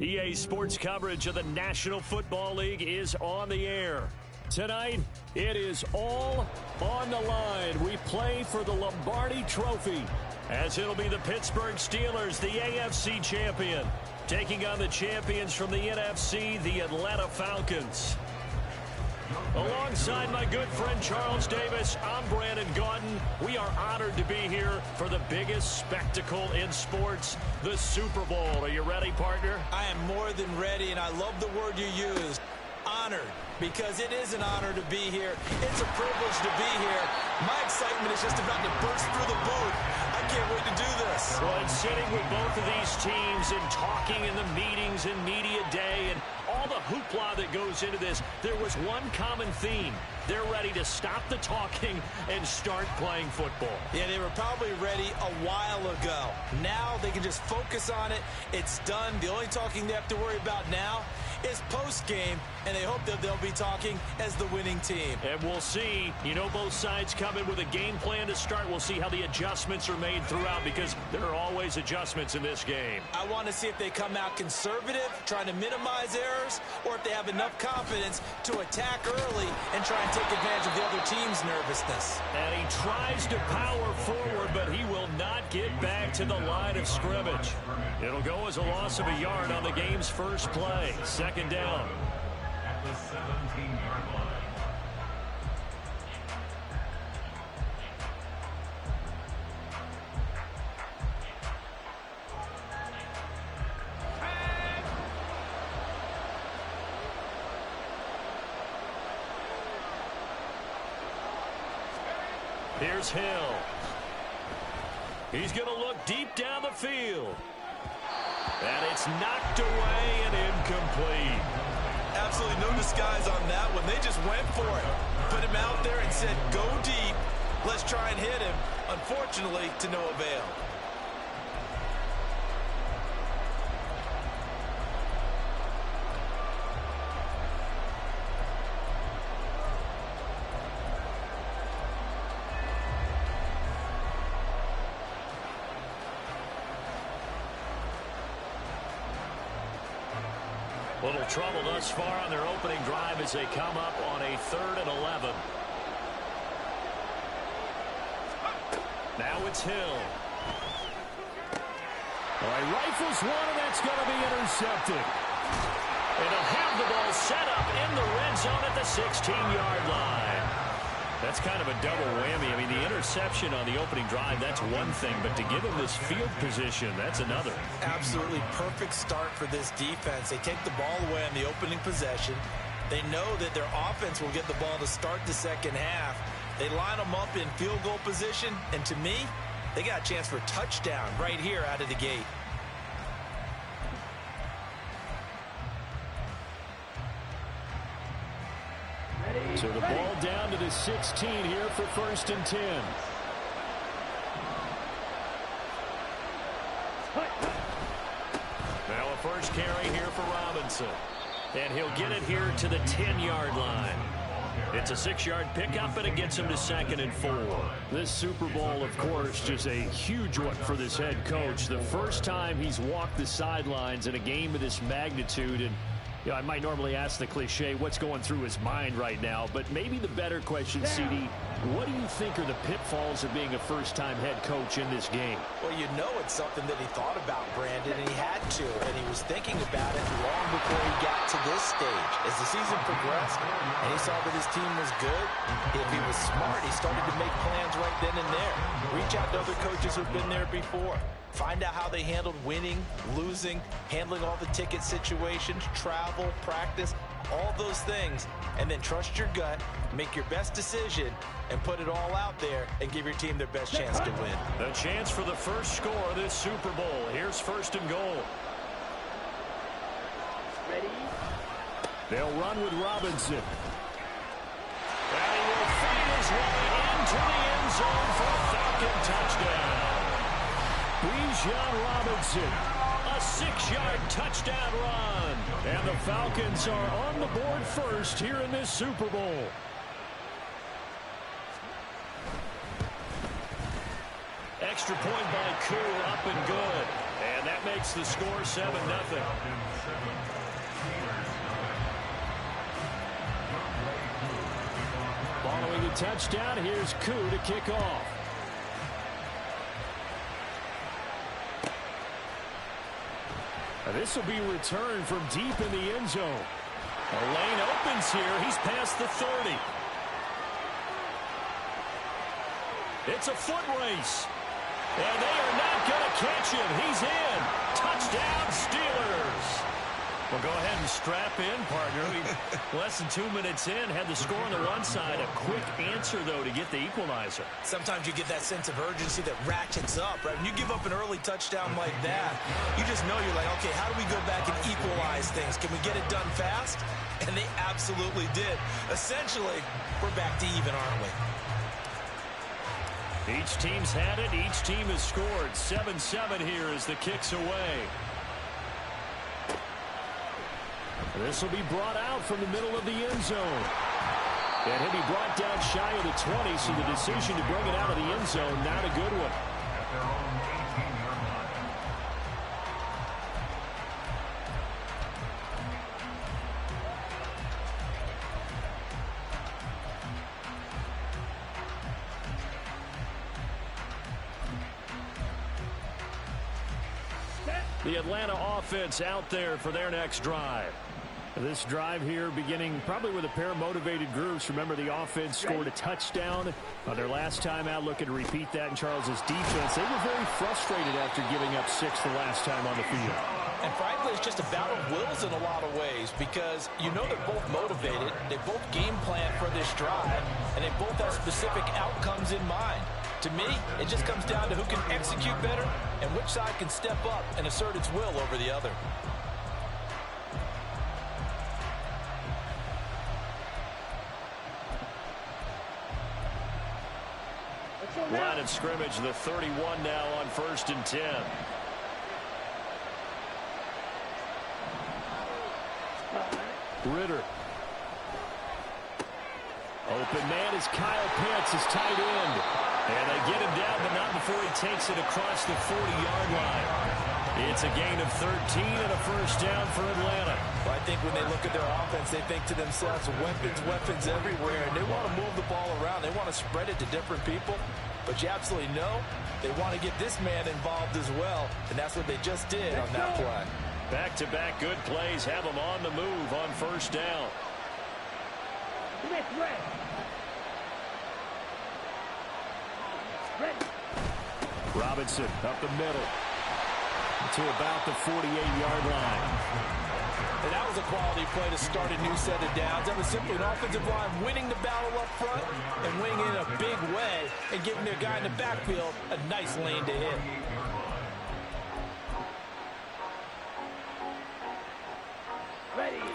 EA Sports coverage of the National Football League is on the air. Tonight, it is all on the line. We play for the Lombardi Trophy, as it'll be the Pittsburgh Steelers, the AFC champion, taking on the champions from the NFC, the Atlanta Falcons. Alongside my good friend Charles Davis, I'm Brandon Gaudin. We are honored to be here for the biggest spectacle in sports, the Super Bowl. Are you ready, partner? I am more than ready, and I love the word you used, honored, because it is an honor to be here. It's a privilege to be here. My excitement is just about to burst through the booth. I can't wait to do this. Well, it's sitting with both of these teams and talking in the meetings and media day and all the hoopla that goes into this. There was one common theme. They're ready to stop the talking and start playing football. Yeah, they were probably ready a while ago. Now they can just focus on it. It's done. The only talking they have to worry about now is post-game, and they hope that they'll be talking as the winning team. And we'll see. You know, both sides come in with a game plan to start. We'll see how the adjustments are made throughout, because there are always adjustments in this game. I want to see if they come out conservative, trying to minimize errors, or if they have enough confidence to attack early and try and take advantage of the other team's nervousness. And he tries to power forward, but he will not get back to the line of scrimmage. It'll go as a loss of a yard on the game's first play. Second down. At the 17-yard line. Here's Hill. He's going to look deep down the field. And it's knocked away and incomplete. Absolutely no disguise on that one. They just went for it. Put him out there and said, go deep. Let's try and hit him. Unfortunately, to no avail. Little trouble thus far on their opening drive as they come up on a 3rd and 11. Now it's Hill. Well, he rifles one, and that's going to be intercepted. And he'll have the ball set up in the red zone at the 16-yard line. That's kind of a double whammy. I mean, the interception on the opening drive, that's one thing, but to give him this field position, that's another. Absolutely perfect start for this defense. They take the ball away on the opening possession. They know that their offense will get the ball to start the second half. They line them up in field goal position, and to me, they got a chance for a touchdown right here out of the gate. So the ball down to the 16 here for 1st and 10. Now a first carry here for Robinson. And he'll get it here to the 10-yard line. It's a 6-yard pickup, and it gets him to 2nd and 4. This Super Bowl, of course, just a huge one for this head coach. The first time he's walked the sidelines in a game of this magnitude. And you know, I might normally ask the cliche, what's going through his mind right now? But maybe the better question, CD, what do you think are the pitfalls of being a first-time head coach in this game? Well, you know it's something that he thought about, Brandon, and he had to. And he was thinking about it long before he got to this stage. As the season progressed and he saw that his team was good, if he was smart, he started to make plans right then and there. Reach out to other coaches who've been there before. Find out how they handled winning, losing, handling all the ticket situations, travel, practice, all those things. And then trust your gut, make your best decision, and put it all out there and give your team their best chance to win. The chance for the first score of this Super Bowl. Here's 1st and goal. Ready? They'll run with Robinson. And he will find his way into the end zone for a Falcon touchdown. Bijan Robinson, a 6-yard touchdown run. And the Falcons are on the board first here in this Super Bowl. Extra point by Koo, up and good. And that that makes the score 7-0. Following the touchdown, here's Koo to kick off. This will be returned from deep in the end zone. A lane opens here. He's past the 30. It's a foot race. And they are not going to catch him. He's in. Touchdown, Steelers. Well, go ahead and strap in, partner. Less than 2 minutes in, had the score on the one side. A quick answer, though, to get the equalizer. Sometimes you get that sense of urgency that ratchets up, right? When you give up an early touchdown like that, you just know you're like, okay, how do we go back and equalize things? Can we get it done fast? And they absolutely did. Essentially, we're back to even, aren't we? Each team's had it. Each team has scored. 7-7 here as the kick's away. This will be brought out from the middle of the end zone. And he'll be brought down shy of the 20, so the decision to bring it out of the end zone, not a good one. At their own 18-yard line. The Atlanta offense out there for their next drive. This drive here beginning probably with a pair of motivated groups. Remember, the offense scored a touchdown on their last time out, looking to repeat that in Charles's defense. They were very frustrated after giving up 6 the last time on the field. And frankly, it's just a battle of wills in a lot of ways because you know they're both motivated. They both game plan for this drive, and they both have specific outcomes in mind. To me, it just comes down to who can execute better and which side can step up and assert its will over the other. Line of scrimmage, the 31 now on 1st and 10. Ritter. Open man is Kyle Pitts, his tight end. And they get him down, but not before he takes it across the 40-yard line. It's a gain of 13 and a first down for Atlanta. Well, I think when they look at their offense, they think to themselves, weapons, weapons everywhere. And they want to move the ball around. They want to spread it to different people. But you absolutely know they want to get this man involved as well. And that's what they just did on that play. Back-to-back good plays have them on the move on first down. Robinson up the middle to about the 48-yard line. And that was a quality play to start a new set of downs. That was simply an offensive line winning the battle up front and winning in a big way and giving their guy in the backfield a nice lane to hit.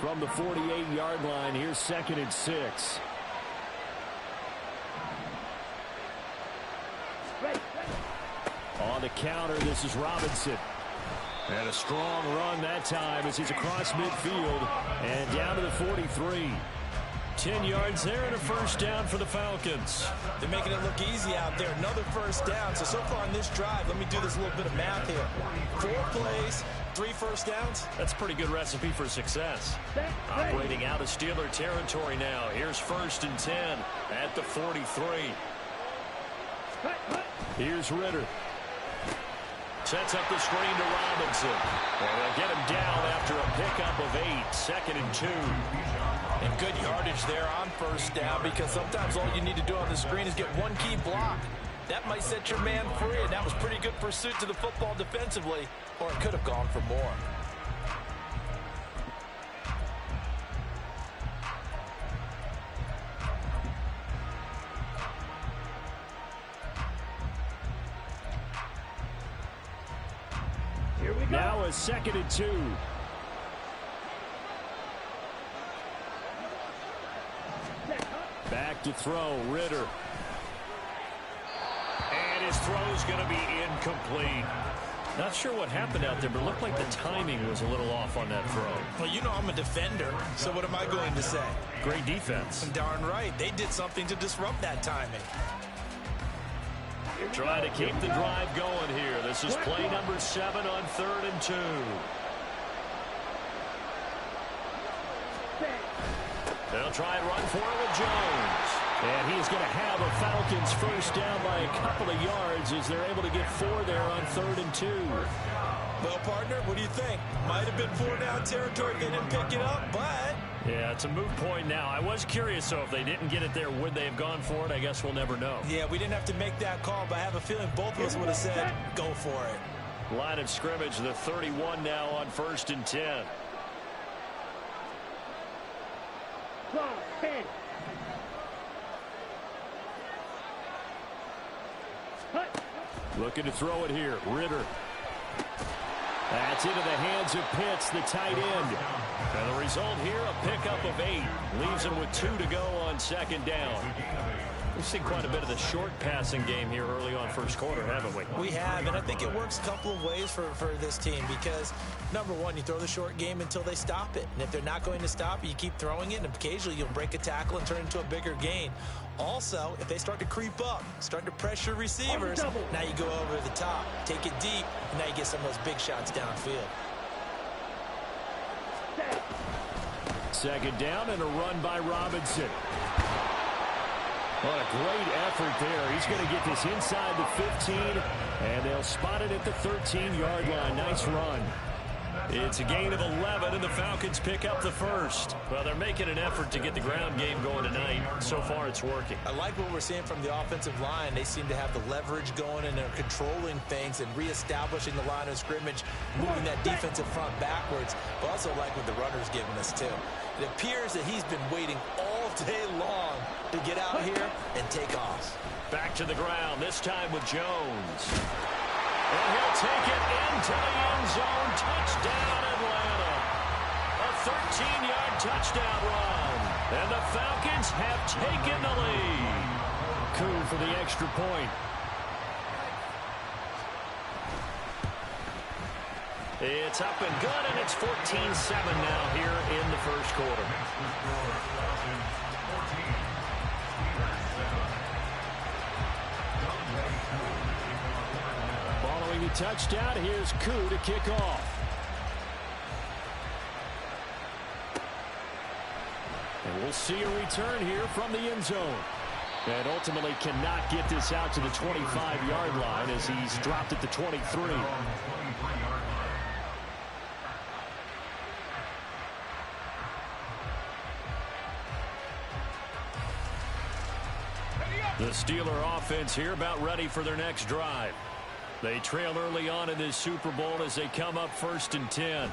From the 48-yard line, here's 2nd and 6. On the counter, this is Robinson. And a strong run that time as he's across midfield and down to the 43. 10 yards there and a first down for the Falcons. They're making it look easy out there. Another first down. So far on this drive, let me do this little bit of math here. 4 plays, 3 first downs. That's a pretty good recipe for success. Operating out of Steeler territory now. Here's 1st and 10 at the 43. Here's Ritter. Sets up the screen to Robinson. And they'll get him down after a pickup of 8. 2nd and 2. And good yardage there on first down because sometimes all you need to do on the screen is get one key block. That might set your man free, and that was pretty good pursuit to the football defensively, or it could have gone for more. Now a 2nd and 2. Back to throw, Ritter. And his throw's going to be incomplete. Not sure what happened out there, but it looked like the timing was a little off on that throw. Well, you know I'm a defender, so what am I going to say? Great defense. Darn right. They did something to disrupt that timing. Trying to keep the drive going here. This is play number 7 on 3rd and 2. They'll try and run for it with Jones. And he's going to have a Falcons first down by a couple of yards as they're able to get 4 there on 3rd and 2. Well, partner, what do you think? Might have been 4-down territory if they didn't pick it up, but... Yeah, it's a moot point now. I was curious, so if they didn't get it there, would they have gone for it? I guess we'll never know. Yeah, we didn't have to make that call, but I have a feeling both of us would have said, go for it. Line of scrimmage, the 31 now on 1st and 10. Looking to throw it here. Ritter. That's into the hands of Pitts, the tight end. And the result here, a pickup of 8. Leaves him with 2 to go on 2nd down. We've seen quite a bit of the short passing game here early on first quarter, haven't we? We have, and I think it works a couple of ways for this team because, number one, you throw the short game until they stop it. And if they're not going to stop it, you keep throwing it, and occasionally you'll break a tackle and turn it into a bigger gain. Also, if they start to creep up, start to pressure receivers, now you go over the top, take it deep, and now you get some of those big shots downfield. 2nd down and a run by Robinson. What a great effort there. He's going to get this inside the 15, and they'll spot it at the 13-yard line. Nice run. It's a gain of 11, and the Falcons pick up the first. Well, they're making an effort to get the ground game going tonight. So far, it's working. I like what we're seeing from the offensive line. They seem to have the leverage going, and they're controlling things and reestablishing the line of scrimmage, moving that defensive front backwards. But also like what the runner's giving us, too. It appears that he's been waiting all day long to get out here and take off. Back to the ground, this time with Jones. And he'll take it into the end zone. Touchdown, Atlanta. A 13-yard touchdown run. And the Falcons have taken the lead. Coup for the extra point. It's up and good, and it's 14-7 now here in the first quarter. Following the touchdown, here's Coup to kick off. And we'll see a return here from the end zone. And ultimately cannot get this out to the 25-yard line as he's dropped at the 23. The Steeler offense here about ready for their next drive. They trail early on in this Super Bowl as they come up 1st and 10.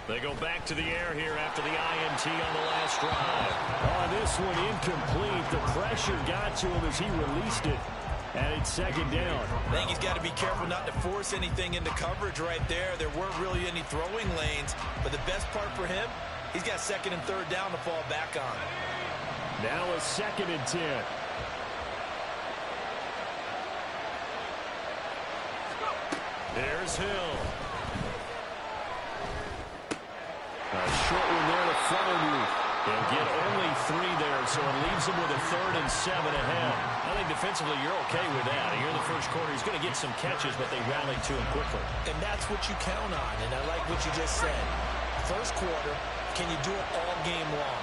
They go back to the air here after the INT on the last drive. Oh, this one incomplete. The pressure got to him as he released it. And it's 2nd down. I think he's got to be careful not to force anything into coverage right there. There weren't really any throwing lanes. But the best part for him, he's got 2nd and 3rd down to fall back on. Now a 2nd and 10. There's Hill. A short one there to Freiermuth. They'll get only 3 there, so it leaves them with a 3rd and 7 ahead. I think defensively you're okay with that. Here in the first quarter, he's going to get some catches, but they rallied to him quickly. And that's what you count on, and I like what you just said. First quarter, can you do it all game long?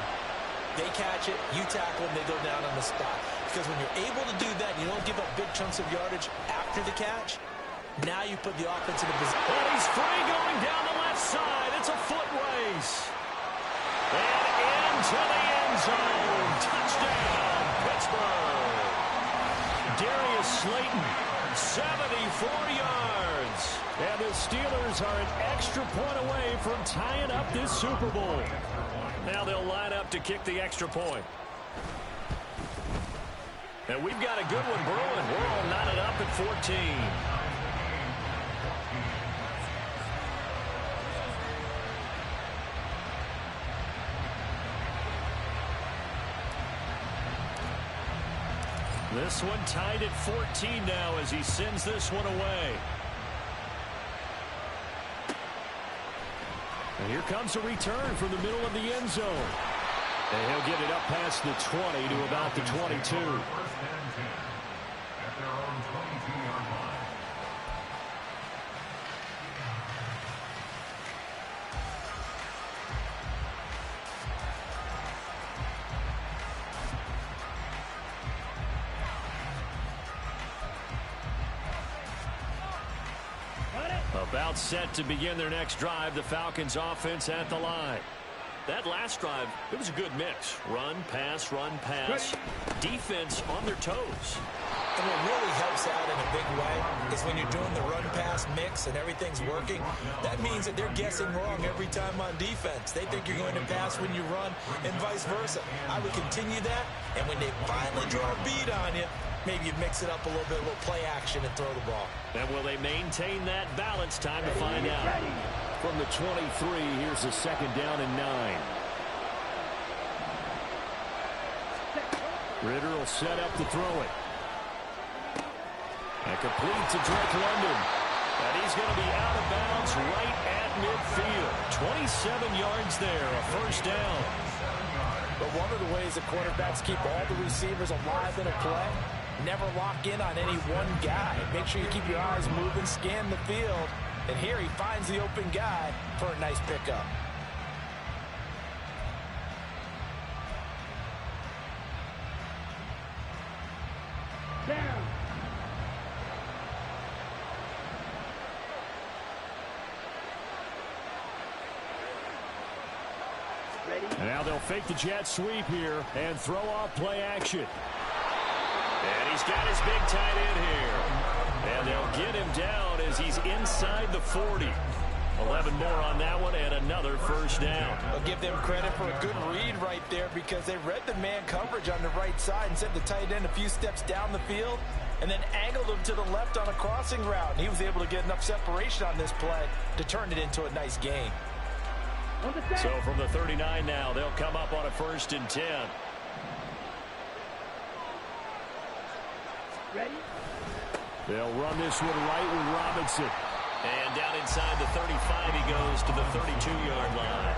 They catch it, you tackle them, they go down on the spot. Because when you're able to do that, you don't give up big chunks of yardage after the catch. Now you put the offense in a position. And he's free going down the left side. It's a foot race. And into the end zone. Touchdown, Pittsburgh. Darius Slayton, 74 yards. And the Steelers are an extra point away from tying up this Super Bowl. Now they'll line up to kick the extra point. And we've got a good one brewing. We're all knotted up at 14. This one tied at 14 now as he sends this one away. And here comes a return from the middle of the end zone. And he'll get it up past the 20 to about the 22. About set to begin their next drive, the Falcons offense at the line. That last drive, it was a good mix. Run, pass, defense on their toes. And what really helps out in a big way is when you're doing the run-pass mix and everything's working, that means that they're guessing wrong every time on defense. They think you're going to pass when you run and vice versa. I would continue that, and when they finally draw a bead on you, maybe you mix it up a little bit, a little play action, and throw the ball. And will they maintain that balance? Time to find out. From the 23, here's a 2nd down and 9. Ritter will set up to throw it. And complete to Drake London. And he's going to be out of bounds right at midfield. 27 yards there, a 1st down. But one of the ways the quarterbacks keep all the receivers alive in a play, never lock in on any one guy. Make sure you keep your eyes moving, scan the field. And here he finds the open guy for a nice pickup. Down. And now they'll fake the jet sweep here and throw off play action. And he's got his big tight end here. And they'll get him down as he's inside the 40. 11 more on that one and another 1st down. I'll give them credit for a good read right there because they read the man coverage on the right side and sent the tight end a few steps down the field and then angled him to the left on a crossing route. And he was able to get enough separation on this play to turn it into a nice gain. So from the 39 now, they'll come up on a 1st and 10. Ready? They'll run this one right with Robinson. And down inside the 35, he goes to the 32-yard line.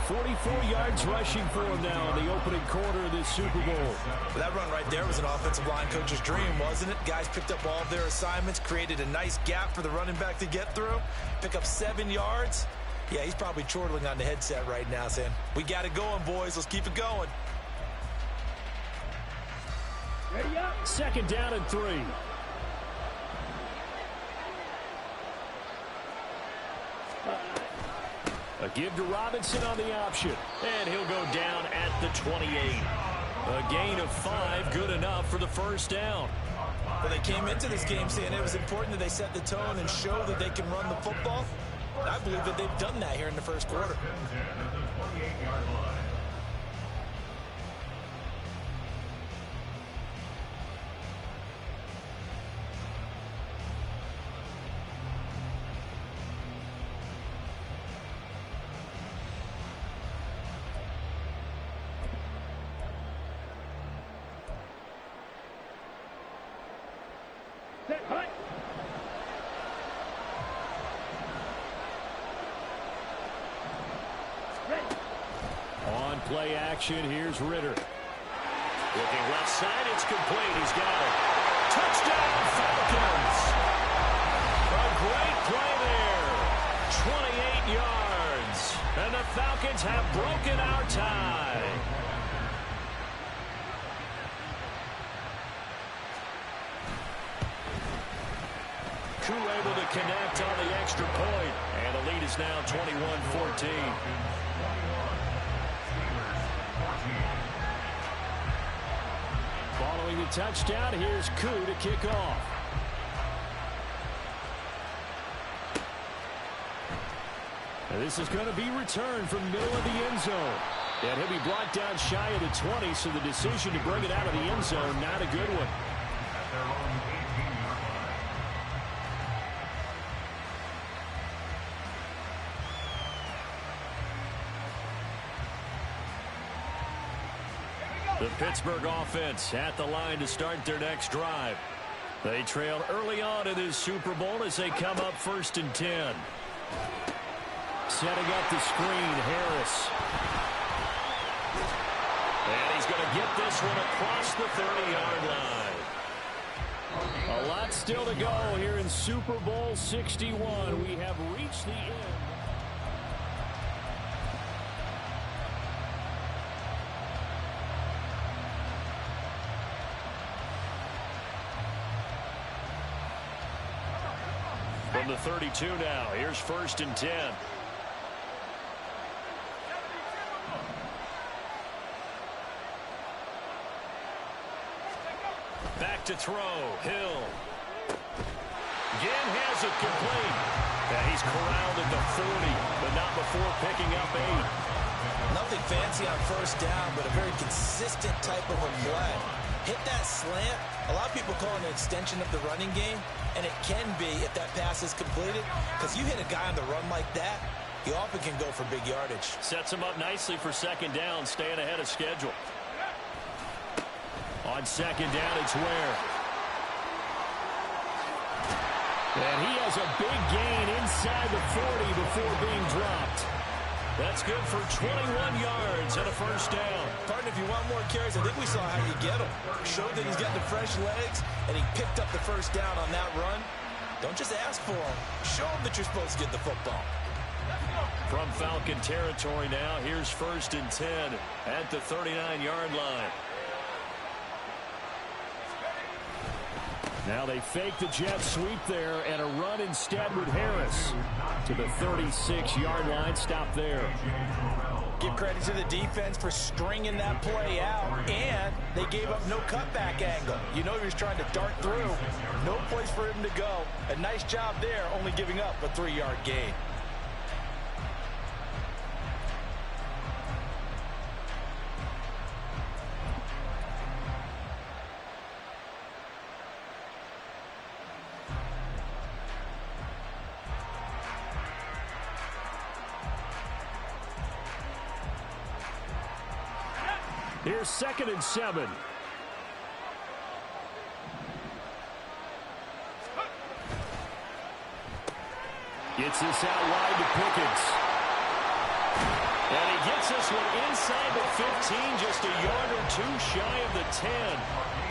44 yards rushing for him now in the opening quarter of this Super Bowl. Well, that run right there was an offensive line coach's dream, wasn't it? Guys picked up all of their assignments, created a nice gap for the running back to get through, pick up 7 yards. Yeah, he's probably chortling on the headset right now saying, we got it going, boys. Let's keep it going. Ready up. 2nd down and 3. A give to Robinson on the option. And he'll go down at the 28. A gain of 5, good enough for the 1st down. Well, they came into this game saying it was important that they set the tone and show that they can run the football. And I believe that they've done that here in the 1st quarter. Set, hut. Ready. On play action, here's Ritter. Looking left side, it's complete. He's got it. Touchdown, Falcons. A great play there. 28 yards. And the Falcons have broken our tie. Crew able to connect on the extra point. And the lead is now 21-14. Following the touchdown, here's Koo to kick off. And this is going to be returned from middle of the end zone. And he'll be brought down shy of the 20, so the decision to bring it out of the end zone, not a good one. The Pittsburgh offense at the line to start their next drive. They trailed early on in this Super Bowl as they come up 1st and 10. Setting up the screen, Harris. And he's going to get this one across the 30-yard line. A lot still to go here in Super Bowl 61. We have reached the end. From From the 32 now, here's 1st and 10. Back to throw, Hill. Again has it complete. Yeah, he's corralled at the 40, but not before picking up 8. Nothing fancy on 1st down, but a very consistent type of a play. Hit that slant. A lot of people call it an extension of the running game, and it can be if that pass is completed, because you hit a guy on the run like that, he often can go for big yardage. Sets him up nicely for 2nd down, staying ahead of schedule. On 2nd down, it's Ware. And he has a big gain inside the 40 before being dropped. That's good for 21 yards and a 1st down. Partner, if you want more carries, I think we saw how you get them. Showed that he's got the fresh legs, and he picked up the 1st down on that run. Don't just ask for them. Show them that you're supposed to get the football. From Falcon territory now, here's 1st and 10 at the 39-yard line. Now they fake the jet sweep there, and a run instead with Harris to the 36-yard line. Stop there. Give credit to the defense for stringing that play out, and they gave up no cutback angle. You know he was trying to dart through. No place for him to go. A nice job there, only giving up a 3-yard gain. Here's 2nd and 7. Gets this out wide to Pickens. And he gets this one inside the 15, just a yard or 2 shy of the 10.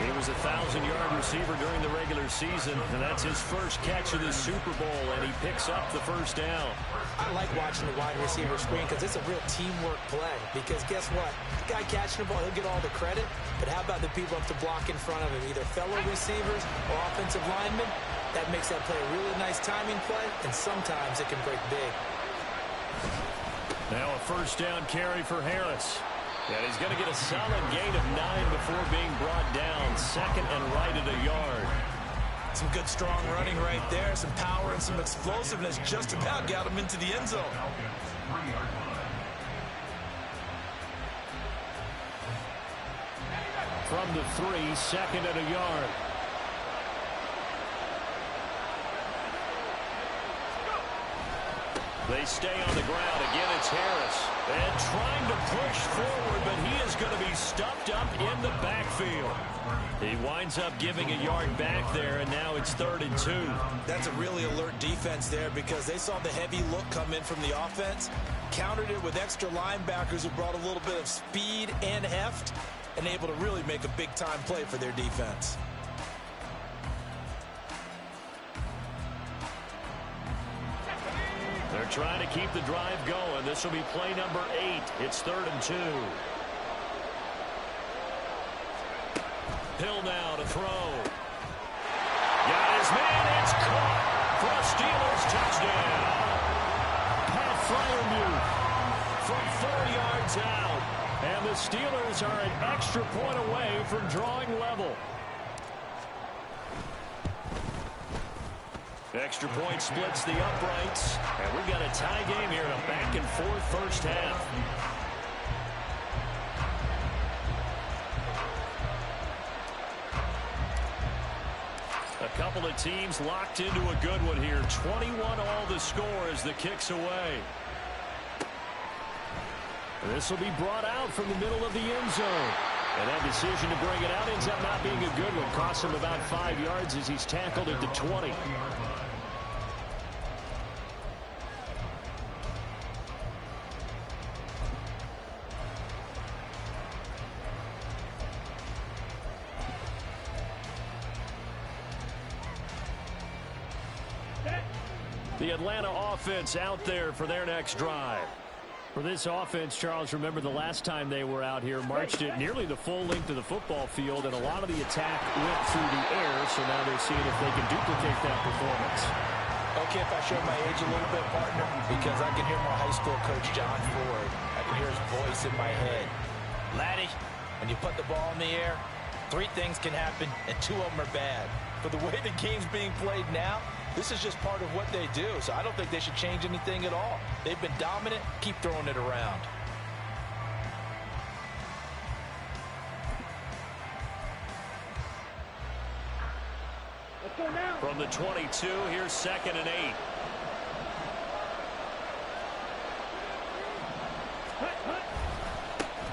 He was a 1,000-yard receiver during the regular season, and that's his first catch of the Super Bowl, and he picks up the 1st down. I like watching the wide receiver screen because it's a real teamwork play. Because guess what? The guy catching the ball, he'll get all the credit. But how about the people up to block in front of him, either fellow receivers or offensive linemen? That makes that play a really nice timing play, and sometimes it can break big. Now a 1st down carry for Harris. And he's going to get a solid gain of 9 before being brought down. 2nd and right at a yard. Some good, strong running right there. Some power and some explosiveness just about got him into the end zone. From the 3, 2nd and a yard. They stay on the ground. Again, it's Harris. And trying to push forward, but he is going to be stuffed up in the backfield. He winds up giving a yard back there, and now it's 3rd and 2. That's a really alert defense there because they saw the heavy look come in from the offense, countered it with extra linebackers who brought a little bit of speed and heft, and able to really make a big-time play for their defense. They're trying to keep the drive going. This will be play number 8. It's 3rd and 2. Hill now to throw. Got his man. It's caught for a Steelers touchdown. Pat Fryermuth From 4 yards out. And the Steelers are an extra point away from drawing level. Extra point splits the uprights. And we've got a tie game here in a back-and-forth 1st half. A couple of teams locked into a good one here. 21 all the score as the kick's away. This will be brought out from the middle of the end zone. And that decision to bring it out ends up not being a good one. Costs him about 5 yards as he's tackled at the 20. The Atlanta offense out there for their next drive. For this offense, Charles, remember the last time they were out here, marched it nearly the full length of the football field, and a lot of the attack went through the air, so now they're seeing if they can duplicate that performance. Okay, if I show my age a little bit, partner, because I can hear my high school coach, John Ford. I can hear his voice in my head. Laddie, when you put the ball in the air, 3 things can happen, and 2 of them are bad. For the way the game's being played now, this is just part of what they do, so I don't think they should change anything at all. They've been dominant. Keep throwing it around. Let's go now. From the 22, here's 2nd and 8.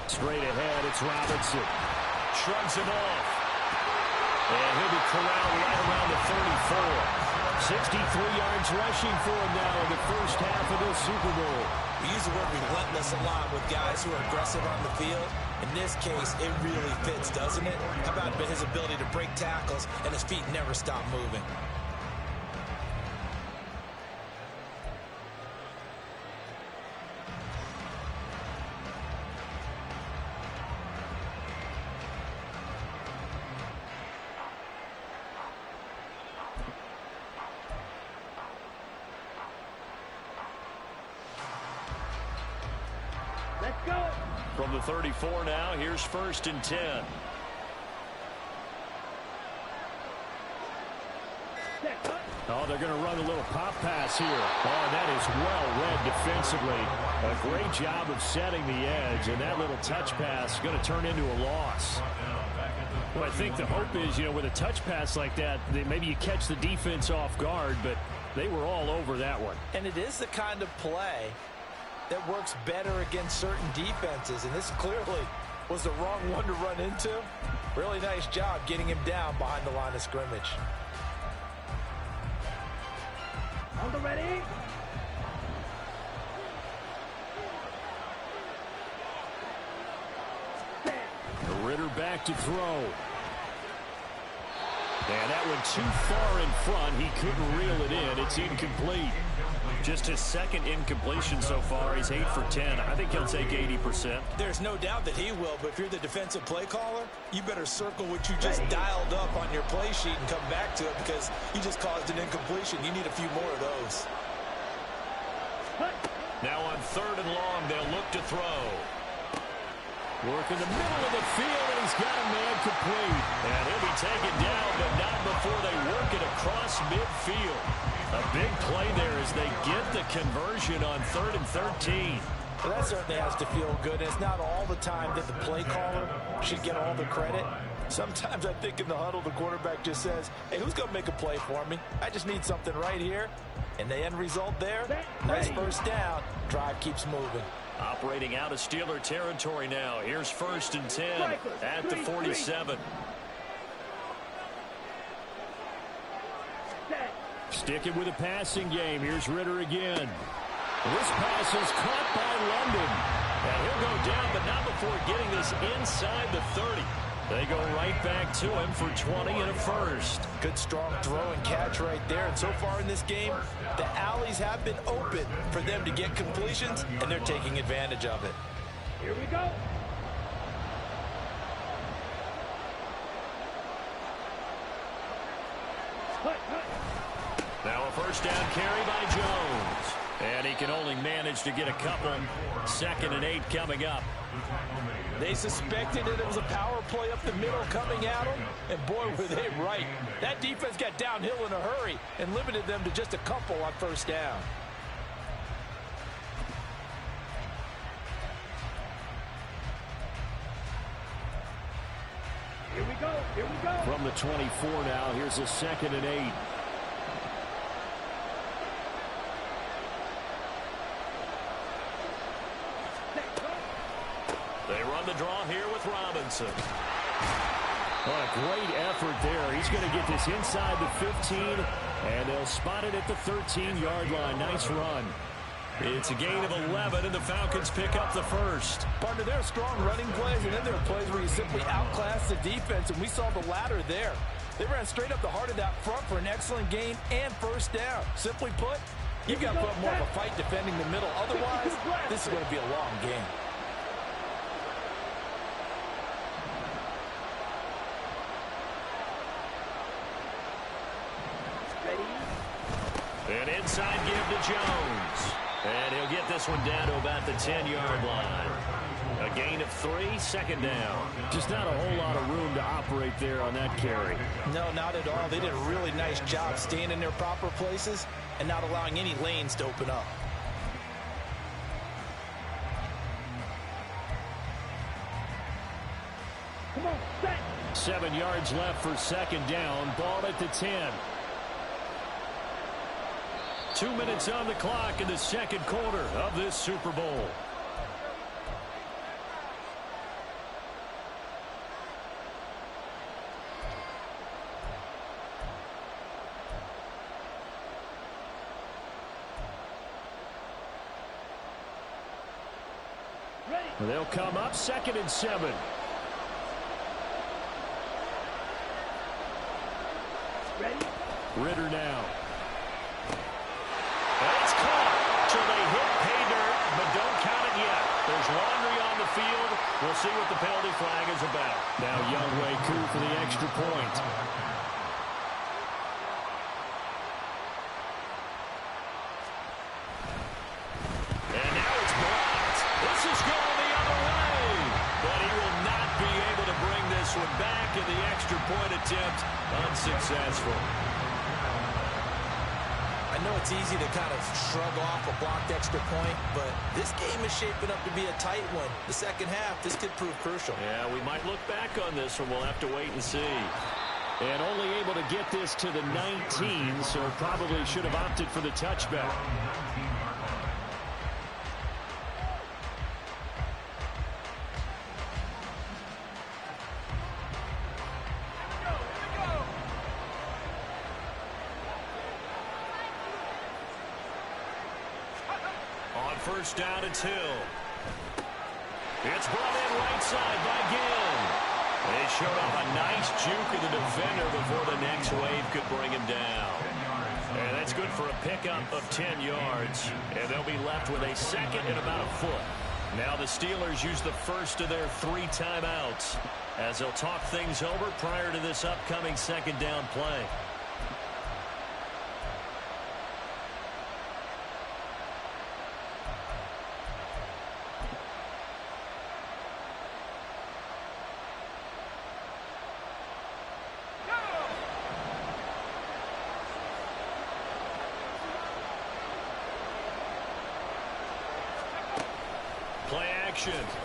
Straight ahead, it's Robinson. Shrugs him off. And he'll be corralled right around the 34. 63 yards rushing for him now in the first half of this Super Bowl. We use the word relentless a lot with guys who are aggressive on the field. In this case, it really fits, doesn't it? How about his ability to break tackles and his feet never stop moving? Let's go. From the 34 now, here's 1st and 10. Oh, they're going to run a little pop pass here. Oh, that is well read defensively. A great job of setting the edge, and that little touch pass is going to turn into a loss. Well, I think the hope is, with a touch pass like that, maybe you catch the defense off guard, but they were all over that one. And it is the kind of play that works better against certain defenses, and this clearly was the wrong one to run into. Really nice job getting him down behind the line of scrimmage. On the ready. Ritter back to throw. And that went too far in front. He couldn't reel it in. It's incomplete. Just his 2nd incompletion so far. He's 8 for 10. I think he'll take 80%. There's no doubt that he will, but if you're the defensive play caller, you better circle what you just dialed up on your play sheet and come back to it because you just caused an incompletion. You need a few more of those. Now on 3rd and long, they'll look to throw. Work in the middle of the field, and he's got a man complete. And he'll be taken down, but not before they work it across midfield. A big play there as they get the conversion on 3rd and 13. Well, that certainly has to feel good. It's not all the time that the play caller should get all the credit. Sometimes I think in the huddle, the quarterback just says, hey, who's going to make a play for me? I just need something right here. And the end result there, nice first down. Drive keeps moving. Operating out of Steeler territory now. Here's 1st and 10 at the 47. Sticking with a passing game. Here's Ritter again. This pass is caught by London. And he'll go down, but not before getting this inside the 30. They go right back to him for 20 and a first. Good strong throw and catch right there. And so far in this game, the alleys have been open for them to get completions, and they're taking advantage of it. Here we go. Now a first down carry by Jones. And he can only manage to get a couple. 2nd and 8 coming up. They suspected that it was a power play up the middle coming at them, and boy, were they right. That defense got downhill in a hurry and limited them to just a couple on first down. Here we go. Here we go. From the 24 now, here's a 2nd and 8. They run the draw here with Robinson. What a great effort there. He's going to get this inside the 15, and they'll spot it at the 13-yard line. Nice run. It's a gain of 11, and the Falcons pick up the first. Partner, there are strong running plays, and then there are plays where you simply outclass the defense, and we saw the latter there. They ran straight up the heart of that front for an excellent gain and first down. Simply put, you've got to put up more of a fight defending the middle. Otherwise, this is going to be a long game. And inside give to Jones. And he'll get this one down to about the 10-yard line. A gain of 3, second down. Just not a whole lot of room to operate there on that carry. No, not at all. They did a really nice job staying in their proper places and not allowing any lanes to open up. Come on, set. 7 yards left for second down. Ball at the 10. 2 minutes on the clock in the second quarter of this Super Bowl. They'll come up 2nd and 7. Ready? Ritter now. And it's caught. So they hit pay dirt, but don't count it yet. There's laundry on the field. We'll see what the penalty flag is about. Now Younghoe Koo for the extra point. And now it's blocked. This is going the other way. But he will not be able to bring this one back, and the extra point attempt unsuccessful. I know it's easy to kind of shrug off a blocked extra point, but this game is shaping up to be a tight one. The second half, this could prove crucial. Yeah, we might look back on this one. We'll have to wait and see. And only able to get this to the 19, so probably should have opted for the touchback. First down, it's Hill. It's brought in right side by Ginn. They showed off a nice juke of the defender before the next wave could bring him down. And that's good for a pickup of 10 yards. And they'll be left with a second and about a foot. Now the Steelers use the first of their 3 timeouts as they'll talk things over prior to this upcoming second down play.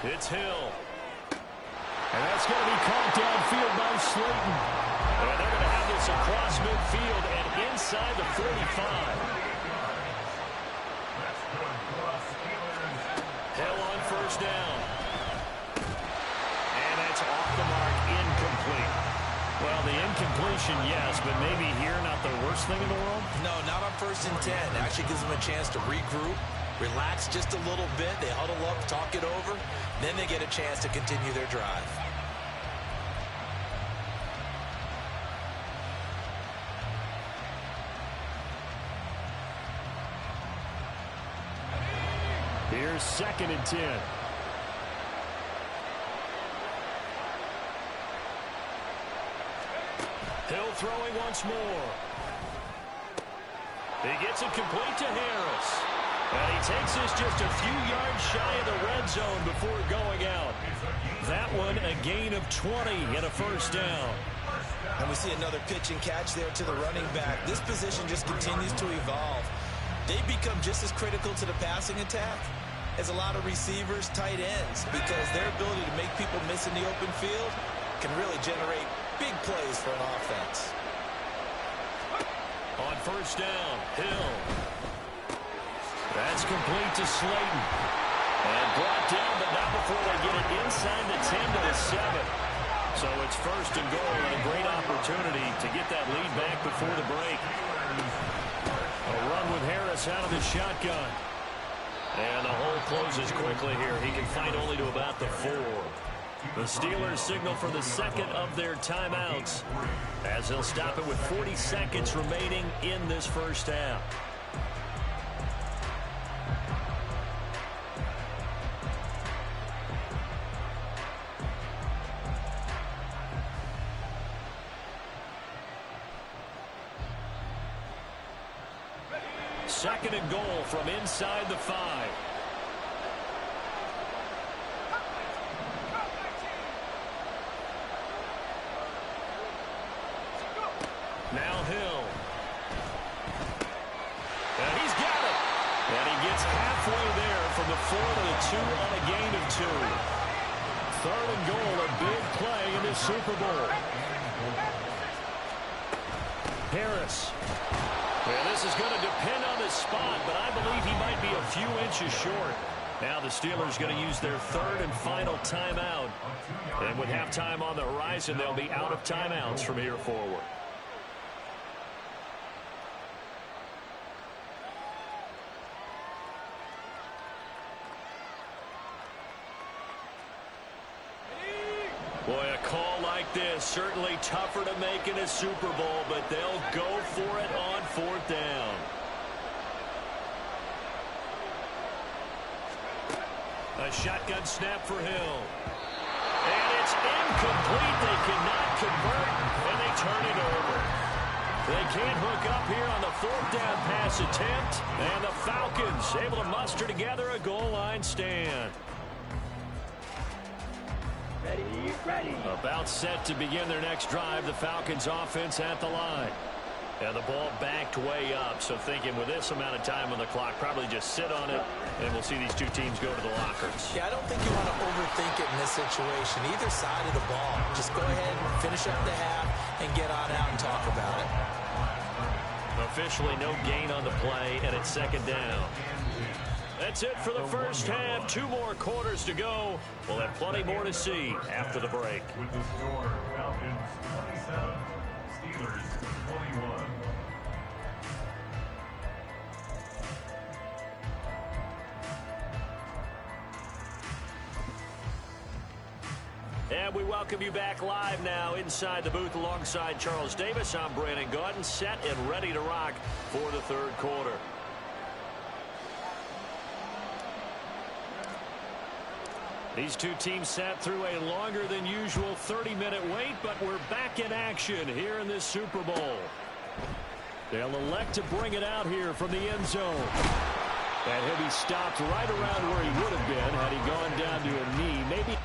It's Hill. And that's going to be caught downfield by Slayton. And they're going to have this across midfield and inside the 45. Hill on first down. And that's off the mark, incomplete. Well, the incompletion, yes, but maybe here not the worst thing in the world? No, not on 1st and 10. Actually gives them a chance to regroup. Relax just a little bit. They huddle up, talk it over. Then they get a chance to continue their drive. Here's 2nd and 10. Hill throwing once more. He gets it complete to Harris. And he takes this just a few yards shy of the red zone before going out. That one a gain of 20 and a first down. And we see another pitch and catch there to the running back. This position just continues to evolve. They become just as critical to the passing attack as a lot of receivers, tight ends, because their ability to make people miss in the open field can really generate big plays for an offense. On first down, Hill. That's complete to Slayton. And brought down, but not before they get it inside the 10 to the 7. So it's first and goal and a great opportunity to get that lead back before the break. A run with Harris out of the shotgun. And the hole closes quickly here. He can fight only to about the 4. The Steelers signal for the second of their timeouts as they'll stop it with 40 seconds remaining in this first half. second and goal from inside the 5. Now Hill. And he's got it. And he gets halfway there from the 4 to the 2 on a gain of 2. Third and goal, a big play in this Super Bowl. Harris. And this is going to depend on the spot, but I believe he might be a few inches short. Now the Steelers going to use their third and final timeout. And with halftime on the horizon, they'll be out of timeouts from here forward. Boy, a call like this, certainly tougher to make in a Super Bowl, but they'll go for it on 4th down. A shotgun snap for Hill. And it's incomplete. They cannot convert, and they turn it over. They can't hook up here on the 4th down pass attempt, and the Falcons able to muster together a goal line stand. Ready. About set to begin their next drive, the Falcons offense at the line. And the ball backed way up, so thinking with this amount of time on the clock, probably just sit on it, and we'll see these two teams go to the lockers. Yeah, I don't think you want to overthink it in this situation. Either side of the ball. Just go ahead and finish up the half and get on out and talk about it. Officially no gain on the play, and it's second down. That's it for the first half. 2 more quarters to go. We'll have plenty more to see after the break. With the score, Falcons 27, Steelers 21. And we welcome you back live now inside the booth alongside Charles Davis. I'm Brandon Gaudin, set and ready to rock for the third quarter. These two teams sat through a longer than usual 30-minute wait, but we're back in action here in this Super Bowl. They'll elect to bring it out here from the end zone. And he'll be stopped right around where he would have been had he gone down to a knee. Maybe.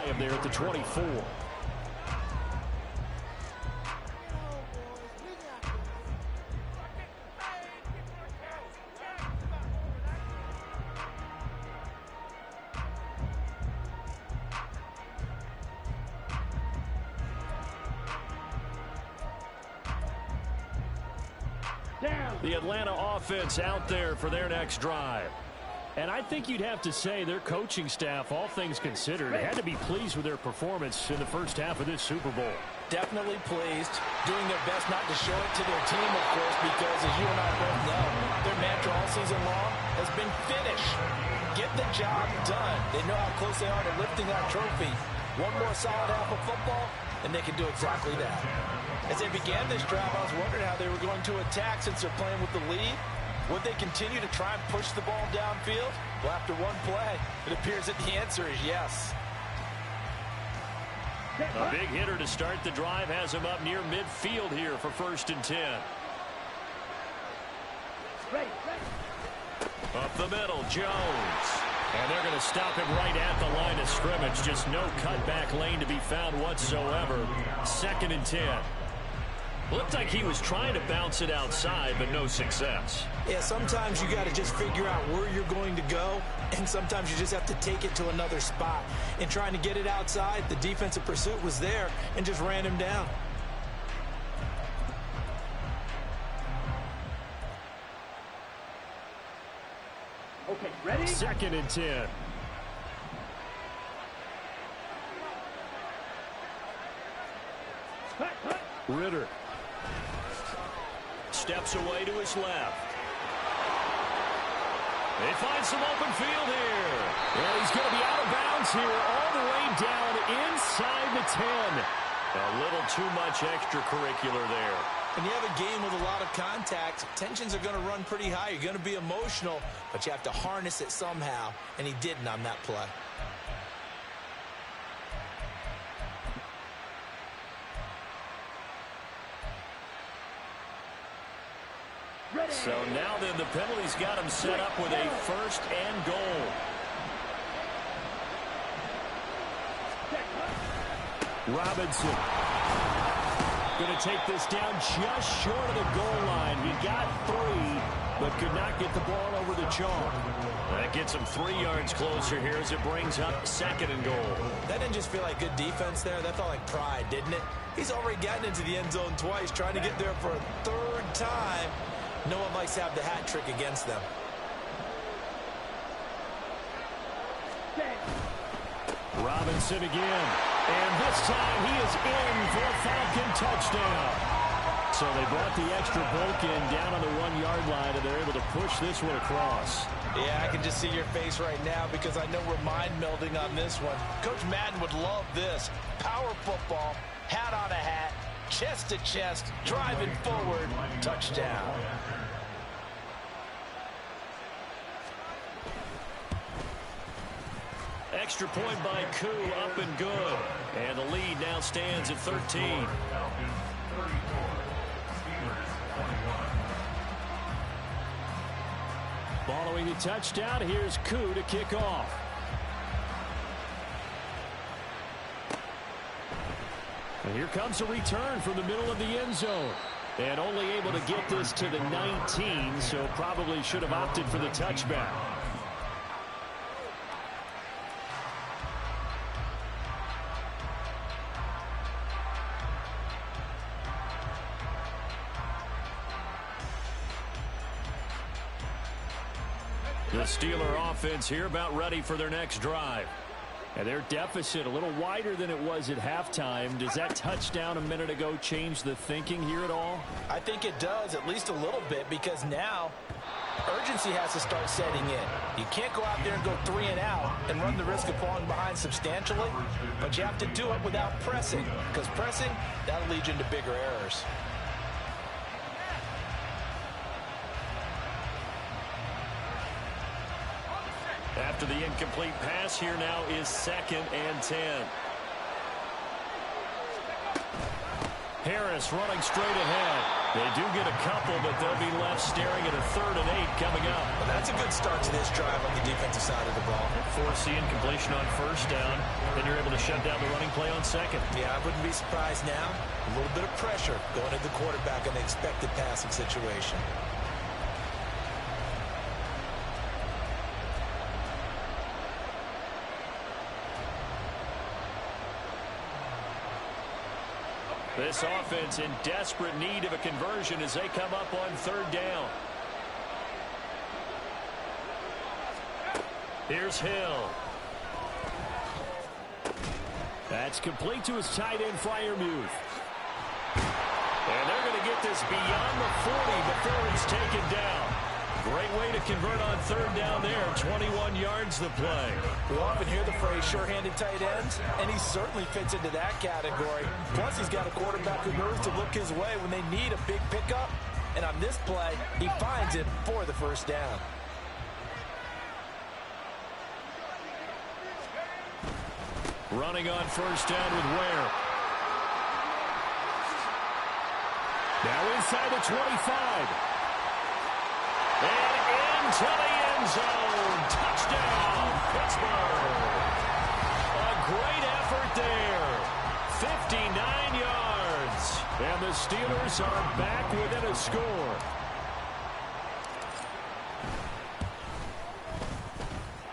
him there at the 24. The Atlanta offense out there for their next drive. And I think you'd have to say their coaching staff, all things considered, had to be pleased with their performance in the first half of this Super Bowl. Definitely pleased, doing their best not to show it to their team, of course, because as you and I both know, their mantra all season long has been finish. Get the job done. They know how close they are to lifting that trophy. One more solid half of football, and they can do exactly that. As they began this drive, I was wondering how they were going to attack since they're playing with the lead. Would they continue to try and push the ball downfield? Well, after one play, it appears that the answer is yes. A big hitter to start the drive has him up near midfield here for 1st and 10. Up the middle, Jones. And they're going to stop him right at the line of scrimmage. Just no cutback lane to be found whatsoever. 2nd and 10. Looked like he was trying to bounce it outside, but no success. Yeah, sometimes you got to just figure out where you're going to go, and sometimes you just have to take it to another spot. In trying to get it outside, the defensive pursuit was there and just ran him down. Okay, ready? 2nd and 10. Ritter. Steps away to his left. They find some open field here. And he's going to be out of bounds here all the way down inside the 10. A little too much extracurricular there. When you have a game with a lot of contact, tensions are going to run pretty high. You're going to be emotional, but you have to harness it somehow, and he didn't on that play. So now then the penalty's got him set up with a 1st and goal. Robinson going to take this down just short of the goal line. He got 3, but could not get the ball over the chalk. That gets him 3 yards closer here as it brings up 2nd and goal. That didn't just feel like good defense there. That felt like pride, didn't it? He's already gotten into the end zone twice, trying to get there for a 3rd time. No one likes to have the hat trick against them. Robinson again. And this time he is in for a Falcon touchdown. So they brought the extra bulk in down on the 1-yard line, and they're able to push this one across. Yeah, I can just see your face right now because I know we're mind melding on this one. Coach Madden would love this. Power football, hat on a hat, chest to chest, driving forward, touchdown. Extra point by Koo, up and good. And the lead now stands at 13. Falcons 34, Steelers 21. Following the touchdown, here's Koo to kick off. And here comes a return from the middle of the end zone. And only able to get this to the 19, so probably should have opted for the touchback. The Steeler offense here about ready for their next drive. And their deficit a little wider than it was at halftime. Does that touchdown a minute ago change the thinking here at all? I think it does, at least a little bit, because now urgency has to start setting in. You can't go out there and go 3 and out and run the risk of falling behind substantially, but you have to do it without pressing, because pressing, that'll lead you into bigger errors. After the incomplete pass, here now is 2nd and 10. Harris running straight ahead. They do get a couple, but they'll be left staring at a 3rd and 8 coming up. Well, that's a good start to this drive on the defensive side of the ball. Force the incompletion on 1st down. Then you're able to shut down the running play on 2nd. Yeah, I wouldn't be surprised now. A little bit of pressure going at the quarterback in the expected passing situation. This offense in desperate need of a conversion as they come up on 3rd down. Here's Hill. That's complete to his tight end, Freiermuth. And they're going to get this beyond the 40 before he's taken down. Great way to convert on 3rd down there. 21 yards the play. We often hear the phrase sure-handed tight ends, and he certainly fits into that category. Plus, he's got a quarterback who knows to look his way when they need a big pickup. And on this play, he finds it for the 1st down. Running on 1st down with Ware. Now inside the 25. And into the end zone. Touchdown, Pittsburgh. A great effort there. 59 yards. And the Steelers are back within a score.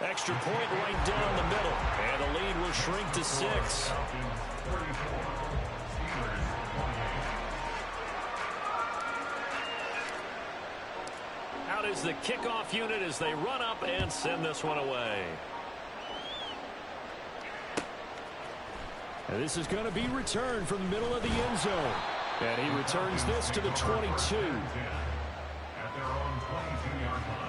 Extra point right down the middle. And the lead will shrink to 6. Out is the kickoff unit as they run up and send this one away. And this is going to be returned from the middle of the end zone. And he returns this to the 22. At their own 22-yard line.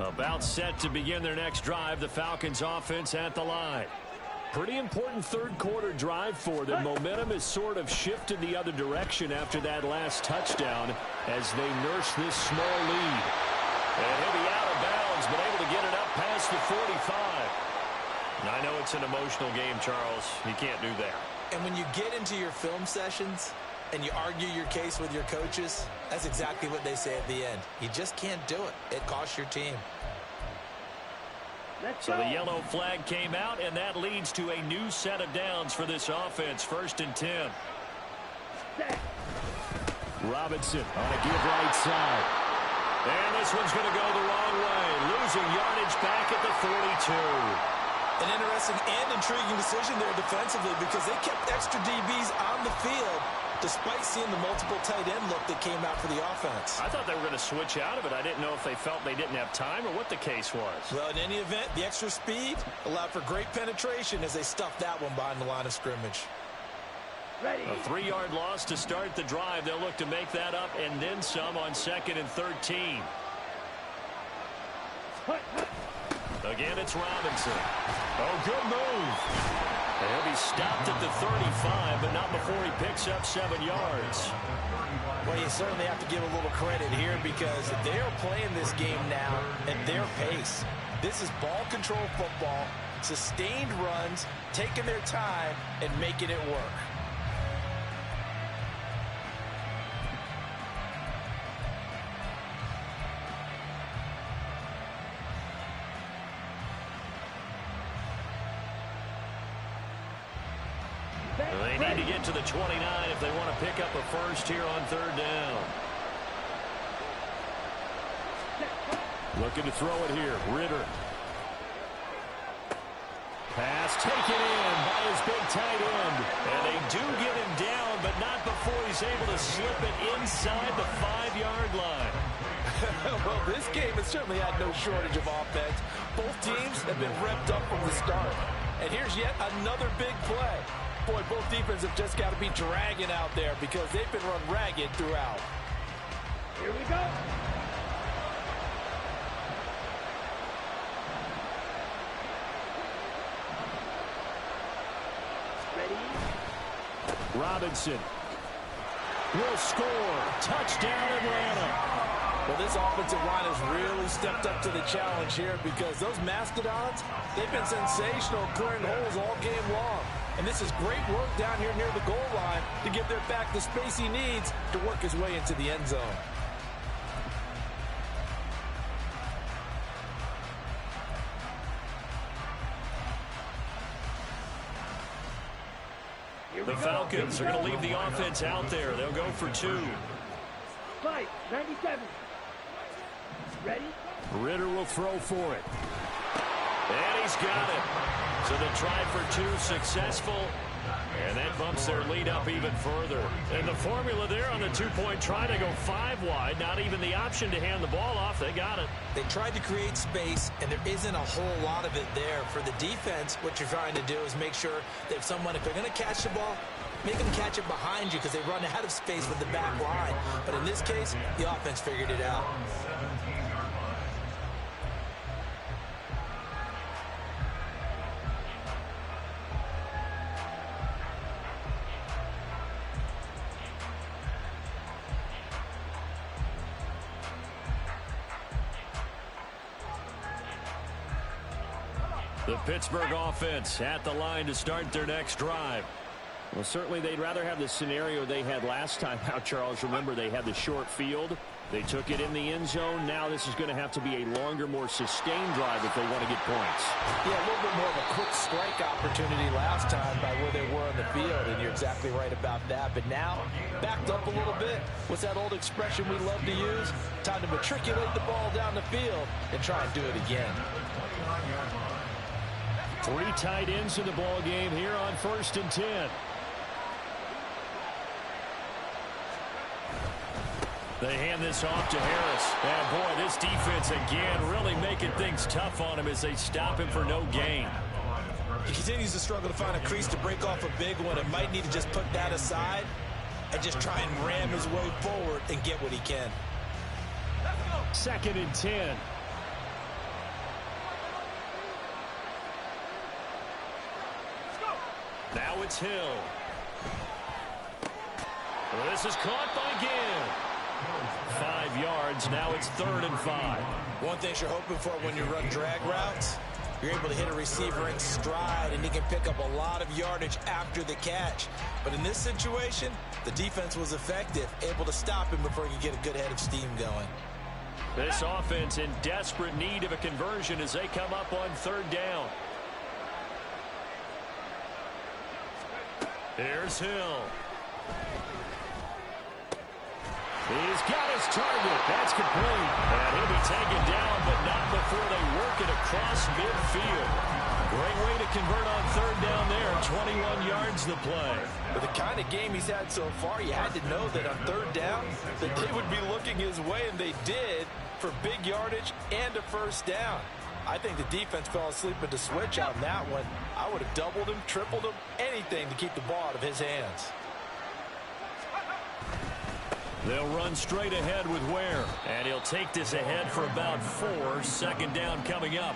About set to begin their next drive, the Falcons offense at the line. Pretty important 3rd quarter drive for them. Momentum has sort of shifted the other direction after that last touchdown as they nurse this small lead. And he'll be out of bounds, but able to get it up past the 45. And I know it's an emotional game, Charles. You can't do that. And when you get into your film sessions and you argue your case with your coaches, that's exactly what they say at the end. You just can't do it. It costs your team. So the yellow flag came out, and that leads to a new set of downs for this offense. 1st and 10. Robinson on a give right side. And this one's going to go the wrong way. Losing yardage back at the 42. An interesting and intriguing decision there defensively because they kept extra DBs on the field despite seeing the multiple tight end look that came out for the offense. I thought they were going to switch out of it. I didn't know if they felt they didn't have time or what the case was. Well, in any event, the extra speed allowed for great penetration as they stuffed that one behind the line of scrimmage. Ready. A 3-yard loss to start the drive. They'll look to make that up and then some on 2nd and 13. Again, it's Robinson. Oh, good move. And he'll be stopped at the 35, but not before he picks up 7 yards. Well, you certainly have to give a little credit here because they're playing this game now at their pace. This is ball control football, sustained runs, taking their time, and making it work. They need to get to the 29 if they want to pick up a first here on 3rd down. Looking to throw it here. Ritter. Pass taken in by his big tight end. And they do get him down, but not before he's able to slip it inside the 5-yard line. Well, this game has certainly had no shortage of offense. Both teams have been revved up from the start. And here's yet another big play. Boy, both defenses have just got to be dragging out there because they've been run ragged throughout. Here we go. Ready? Robinson will score. Touchdown, Atlanta. Well, this offensive line has really stepped up to the challenge here because those Mastodons, they've been sensational clearing holes all game long. And this is great work down here near the goal line to give their back the space he needs to work his way into the end zone. The Falcons are going to leave the offense out there. They'll go for 2. Fight, 97. Ready? Ritter will throw for it. And he's got it. So the try for 2 successful. And that bumps their lead up even further. And the formula there on the 2-point try to go 5 wide. Not even the option to hand the ball off. They got it. They tried to create space, and there isn't a whole lot of it there. For the defense, what you're trying to do is make sure that if they're going to catch the ball, make them catch it behind you because they run out of space with the back line. But in this case, the offense figured it out. The Pittsburgh offense at the line to start their next drive. Well, certainly they'd rather have the scenario they had last time out, Charles. Remember, they had the short field. They took it in the end zone. Now this is going to have to be a longer, more sustained drive if they want to get points. Yeah, a little bit more of a quick strike opportunity last time by where they were on the field, and you're exactly right about that. But now, backed up a little bit. What's that old expression we love to use? Time to matriculate the ball down the field and try and do it again. 3 tight ends in the ball game here on 1st and 10. They hand this off to Harris. And boy, this defense again really making things tough on him as they stop him for no gain. He continues to struggle to find a crease to break off a big one and might need to just put that aside and just try and ram his way forward and get what he can. 2nd and 10. Now it's Hill. Well, this is caught by Ginn. 5 yards. Now it's 3rd and 5. One thing you're hoping for when you run drag routes, you're able to hit a receiver in stride, and he can pick up a lot of yardage after the catch. But in this situation, the defense was effective, able to stop him before he could get a good head of steam going. This offense in desperate need of a conversion as they come up on 3rd down. Here's Hill. He's got his target. That's complete. And he'll be taken down, but not before they work it across midfield. Great way to convert on 3rd down there. 21 yards the play. With the kind of game he's had so far, you had to know that on 3rd down that they would be looking his way, and they did, for big yardage and a 1st down. I think the defense fell asleep at the switch on that one. I would have doubled him, tripled him, anything to keep the ball out of his hands. They'll run straight ahead with Ware. And he'll take this ahead for about 4. 2nd down coming up.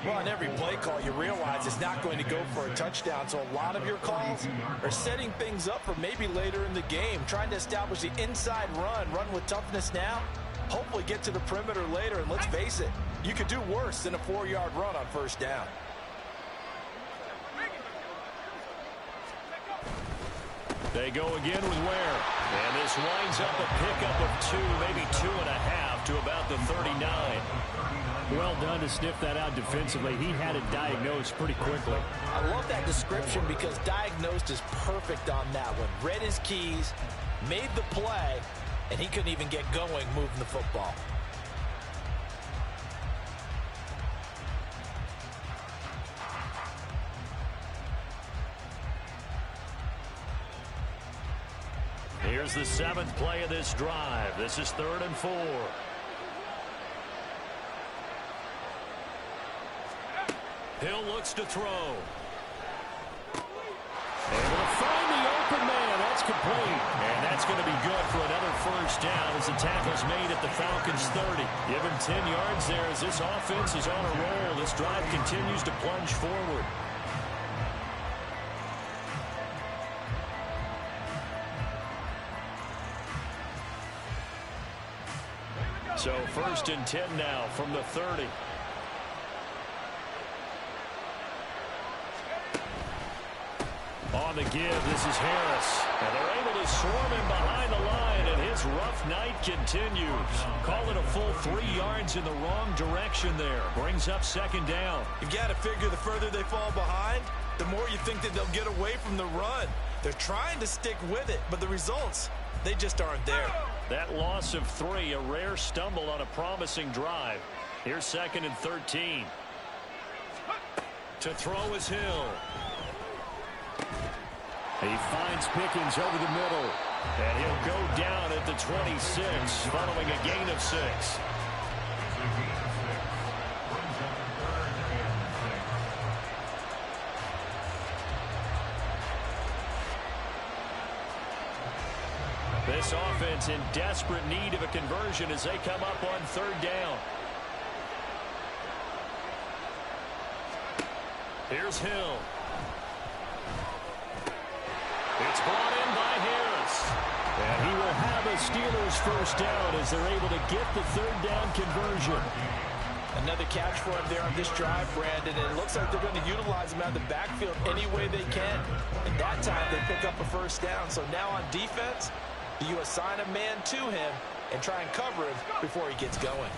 Well, on every play call, you realize it's not going to go for a touchdown. So a lot of your calls are setting things up for maybe later in the game, trying to establish the inside run with toughness now, hopefully get to the perimeter later. And let's face it, you could do worse than a 4-yard run on 1st down. They go again with Ware. And this winds up a pickup of 2, maybe 2.5 to about the 39. Well done to sniff that out defensively. He had it diagnosed pretty quickly. I love that description because diagnosed is perfect on that one. Read his keys, made the play, and he couldn't even get going moving the football. Here's the 7th play of this drive. This is 3rd and 4. Hill looks to throw. that's going to be good for another first down as the tackle's made at the Falcons' 30. Give him 10 yards there as this offense is on a roll. This drive continues to plunge forward. So 1st and 10 now from the 30. On the give, this is Harris. And they're able to swarm him behind the line, and his rough night continues. Call it a full 3 yards in the wrong direction there. Brings up 2nd down. You've got to figure the further they fall behind, the more you think that they'll get away from the run. They're trying to stick with it, but the results, they just aren't there. That loss of 3, a rare stumble on a promising drive. Here's 2nd and 13. To throw is Hill. He finds Pickens over the middle. And he'll go down at the 26 following a gain of 6. This offense in desperate need of a conversion as they come up on 3rd down. Here's Hill. It's brought in by Harris. And he will have a Steelers first down as they're able to get the 3rd down conversion. Another catch for him there on this drive, Brandon. And it looks like they're going to utilize him out of the backfield any way they can. And that time they pick up a first down. So now on defense, you assign a man to him and try and cover him before he gets going.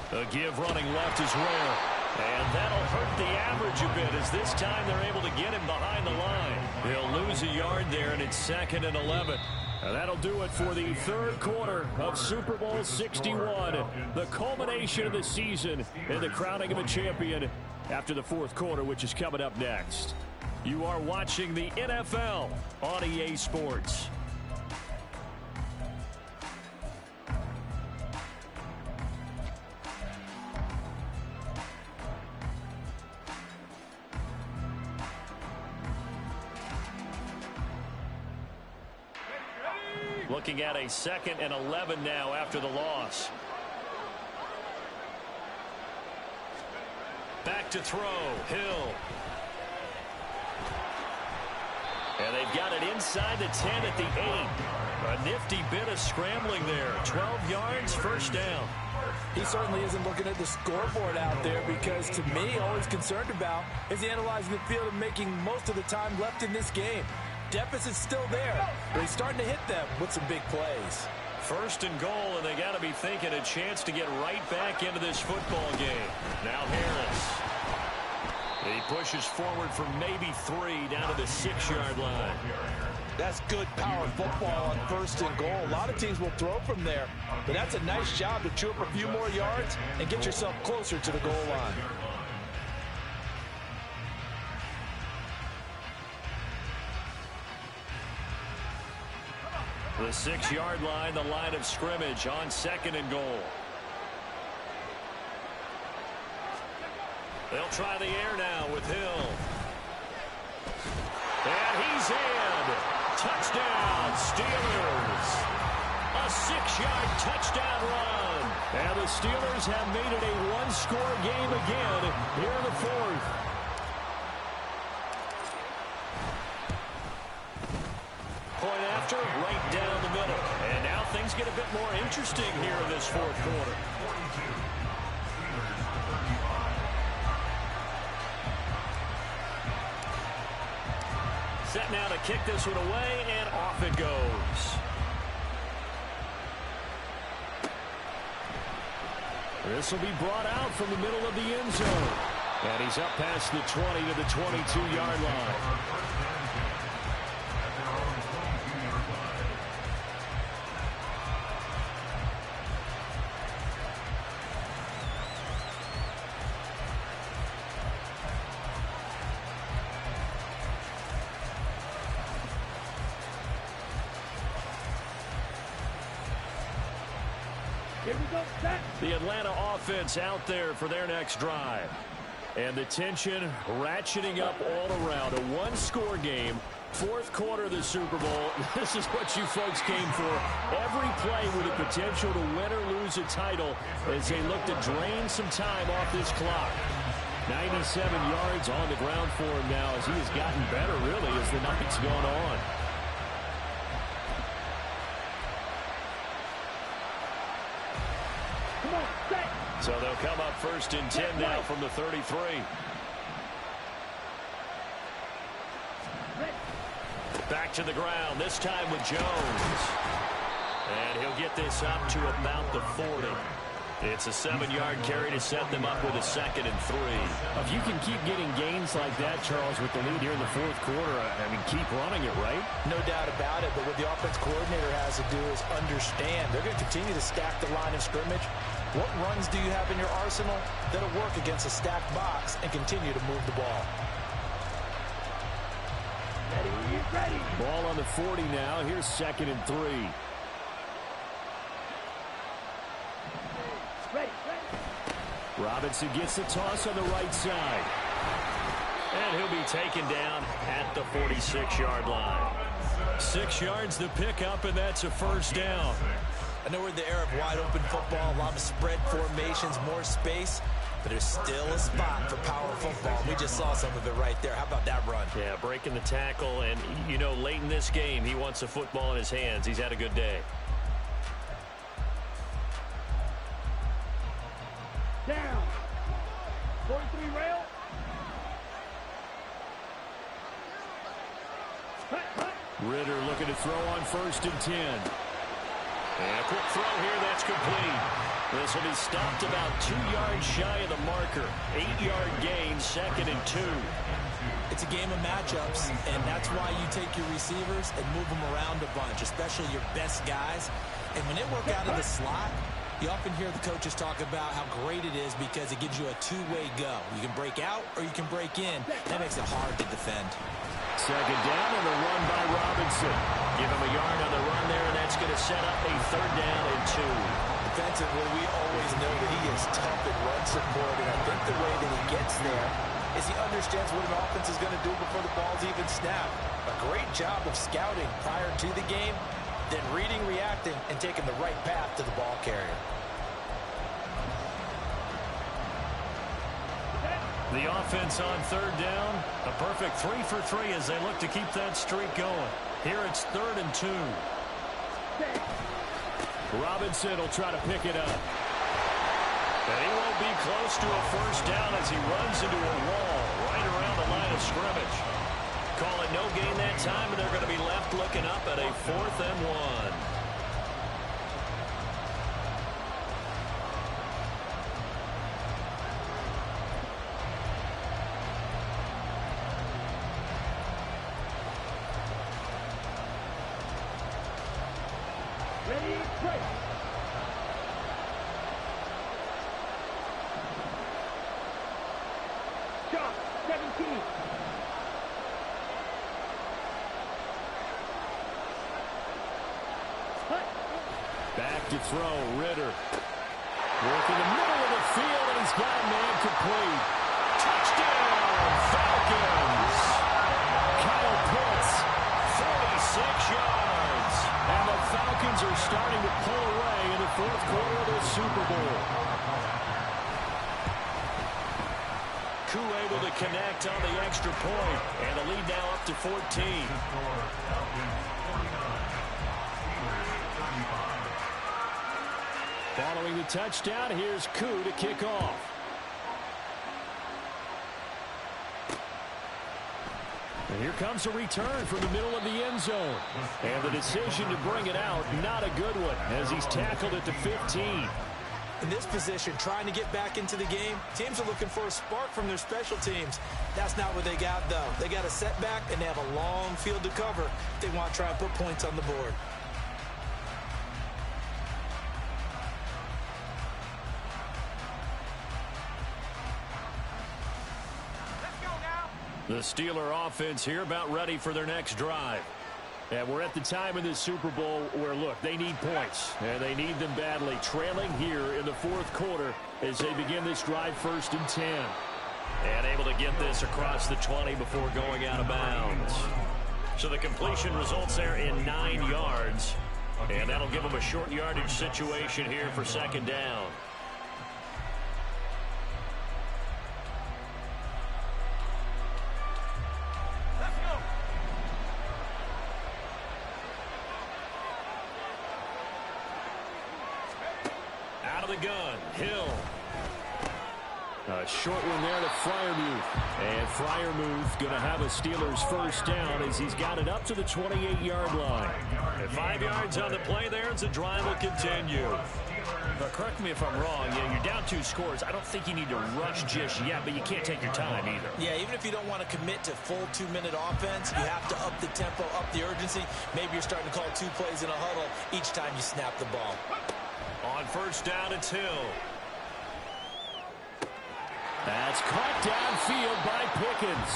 The give running left is rare. And that'll hurt the average a bit as this time they're able to get him behind the line. He'll lose a yard there, and it's 2nd and 11. And that'll do it for the 3rd quarter of Super Bowl 61. The culmination of the season and the crowning of a champion after the 4th quarter, which is coming up next. You are watching the NFL on EA Sports. Looking at a 2nd and 11 now after the loss. Back to throw, Hill. And they've got it inside the 10 at the 8. A nifty bit of scrambling there. 12 yards, first down. He certainly isn't looking at the scoreboard out there because, to me, all he's concerned about is analyzing the field and making most of the time left in this game. Deficit's still there, but he's starting to hit them with some big plays. 1st and goal, and they got to be thinking a chance to get right back into this football game. Now Harris. He pushes forward for maybe 3 down to the 6-yard line. That's good power football on 1st and goal. A lot of teams will throw from there, but that's a nice job to chew up a few more yards and get yourself closer to the goal line. The 6-yard line, the line of scrimmage on 2nd and goal. They'll try the air now with Hill. And he's in. Touchdown, Steelers. A 6-yard touchdown run. And the Steelers have made it a 1-score game again here in the 4th. Point after, right down the middle. And now things get a bit more interesting here in this 4th quarter. Set now to kick this one away, and off it goes. This will be brought out from the middle of the end zone. And he's up past the 20 to the 22-yard line. Here we go, set. The Atlanta offense out there for their next drive. And the tension ratcheting up all around. A 1-score game Fourth quarter of the Super Bowl. This is what you folks came for. Every play with the potential to win or lose a title as they look to drain some time off this clock. 97 yards on the ground for him now as he has gotten better, really, as the night's gone on. Come on, set. So they'll come up first and 10 now from the 33. Back to the ground, this time with Jones. And he'll get this up to about the 40. It's a 7-yard carry to set them up with a 2nd and 3. If you can keep getting gains like that, Charles, with the lead here in the fourth quarter, I mean, keep running it, right? No doubt about it, but what the offense coordinator has to do is understand. They're going to continue to stack the line of scrimmage. What runs do you have in your arsenal that'll work against a stacked box and continue to move the ball? Ready. Ball on the 40 now. Here's 2nd and 3. Ready. Robinson gets the toss on the right side. And he'll be taken down at the 46-yard line. 6 yards the pickup, and that's a first down. I know we're in the era of wide-open football, a lot of spread formations, more space, but there's still a spot for power football. We just saw some of it right there. How about that run? Yeah, breaking the tackle, and, you know, late in this game, he wants the football in his hands. He's had a good day. Down. 43 rail. Cut. Ritter looking to throw on 1st and 10. And a quick throw here, that's complete. This will be stopped about 2 yards shy of the marker. 8-yard gain, 2nd and 2. It's a game of matchups, and that's why you take your receivers and move them around a bunch, especially your best guys. And when they work out of the slot, you often hear the coaches talk about how great it is because it gives you a two-way go. You can break out or you can break in. That makes it hard to defend. 2nd down and a run by Robinson. Give him a yard on the run there, and that's going to set up a 3rd down and 2. Defensively, we always know that he is tough at run support, and I think the way that he gets there is he understands what an offense is going to do before the ball's even snapped. A great job of scouting prior to the game, then reading, reacting, and taking the right path to the ball carrier. The offense on 3rd down, a perfect 3 for 3 as they look to keep that streak going. Here it's 3rd and 2. Robinson will try to pick it up. And he won't be close to a first down as he runs into a wall right around the line of scrimmage. Call it no gain that time, and they're going to be left looking up at a 4th and 1. Ready, break. Shot, 17. Cut. Back to throw, Ritter. Working the middle of the field, and he's got a man complete. Touchdown, Falcons! Kyle Pitts. 46 yards. And the Falcons are starting to pull away in the fourth quarter of the Super Bowl. Koo able to connect on the extra point, and the lead now up to 14. Following the touchdown, here's Koo to kick off. And here comes a return from the middle of the end zone. And the decision to bring it out, not a good one, as he's tackled at the 15. In this position, trying to get back into the game, teams are looking for a spark from their special teams. That's not what they got, though. They got a setback, and they have a long field to cover if they want to try and put points on the board. The Steeler offense here about ready for their next drive. And we're at the time in this Super Bowl where, look, they need points, and they need them badly. Trailing here in the fourth quarter as they begin this drive, 1st and 10. And able to get this across the 20 before going out of bounds. So the completion results there in 9 yards. And that'll give them a short yardage situation here for second down. Let's go. Out of the gun, Hill. A short one there to Freiermuth. And Freiermuth going to have a Steelers first down as he's got it up to the 28-yard line. And 5 yards on the play there as the drive will continue. But correct me if I'm wrong, you're down 2 scores. I don't think you need to rush just yet, but you can't take your time either. Yeah, even if you don't want to commit to full 2-minute offense, you have to up the tempo, up the urgency. Maybe you're starting to call 2 plays in a huddle each time you snap the ball. On first down, it's Hill. That's caught downfield by Pickens.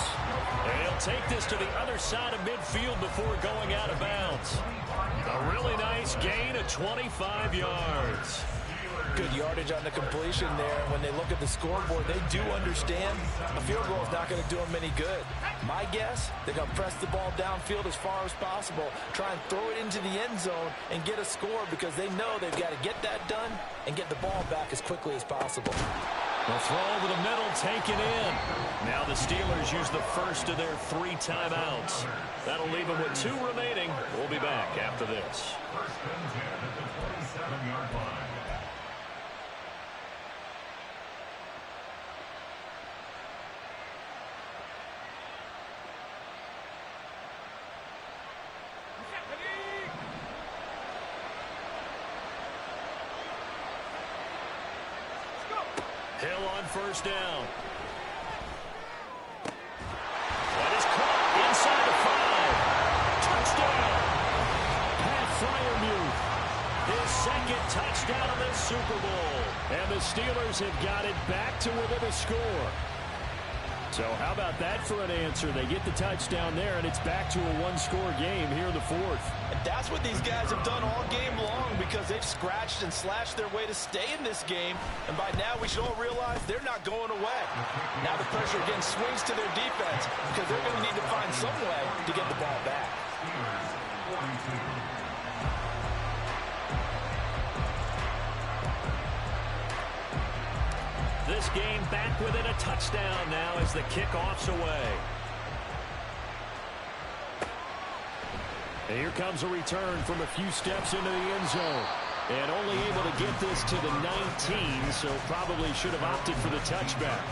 And he'll take this to the other side of midfield before going out of bounds. A really nice gain of 25 yards. Good yardage on the completion there. When they look at the scoreboard, they do understand a field goal is not going to do them any good. My guess, they're going to press the ball downfield as far as possible, try and throw it into the end zone and get a score because they know they've got to get that done and get the ball back as quickly as possible. The throw over the middle taken in. Now the Steelers use the first of their 3 timeouts. That'll leave them with 2 remaining. We'll be back after this. First and 10 at the 27-yard line. Hill on first down. That is caught inside the 5. Touchdown. Pat Freiermuth. His second touchdown of this Super Bowl. And the Steelers have got it back to within a score. So how about that for an answer? They get the touchdown there, and it's back to a 1-score game here in the 4th. And that's what these guys have done all game long because they've scratched and slashed their way to stay in this game. And by now, we should all realize they're not going away. Now the pressure again swings to their defense because they're going to need to find some way to get the ball back. This game back within a touchdown now as the kickoff's away. And here comes a return from a few steps into the end zone. And only able to get this to the 19, so probably should have opted for the touchback.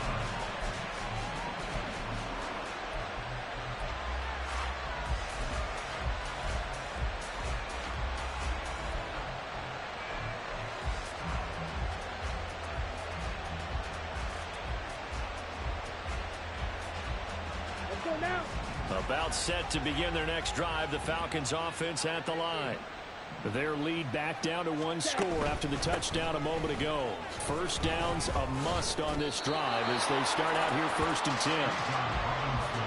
Let's go now. About set to begin their next drive, the Falcons offense at the line. Their lead back down to 1 score after the touchdown a moment ago. First down's a must on this drive as they start out here 1st and 10.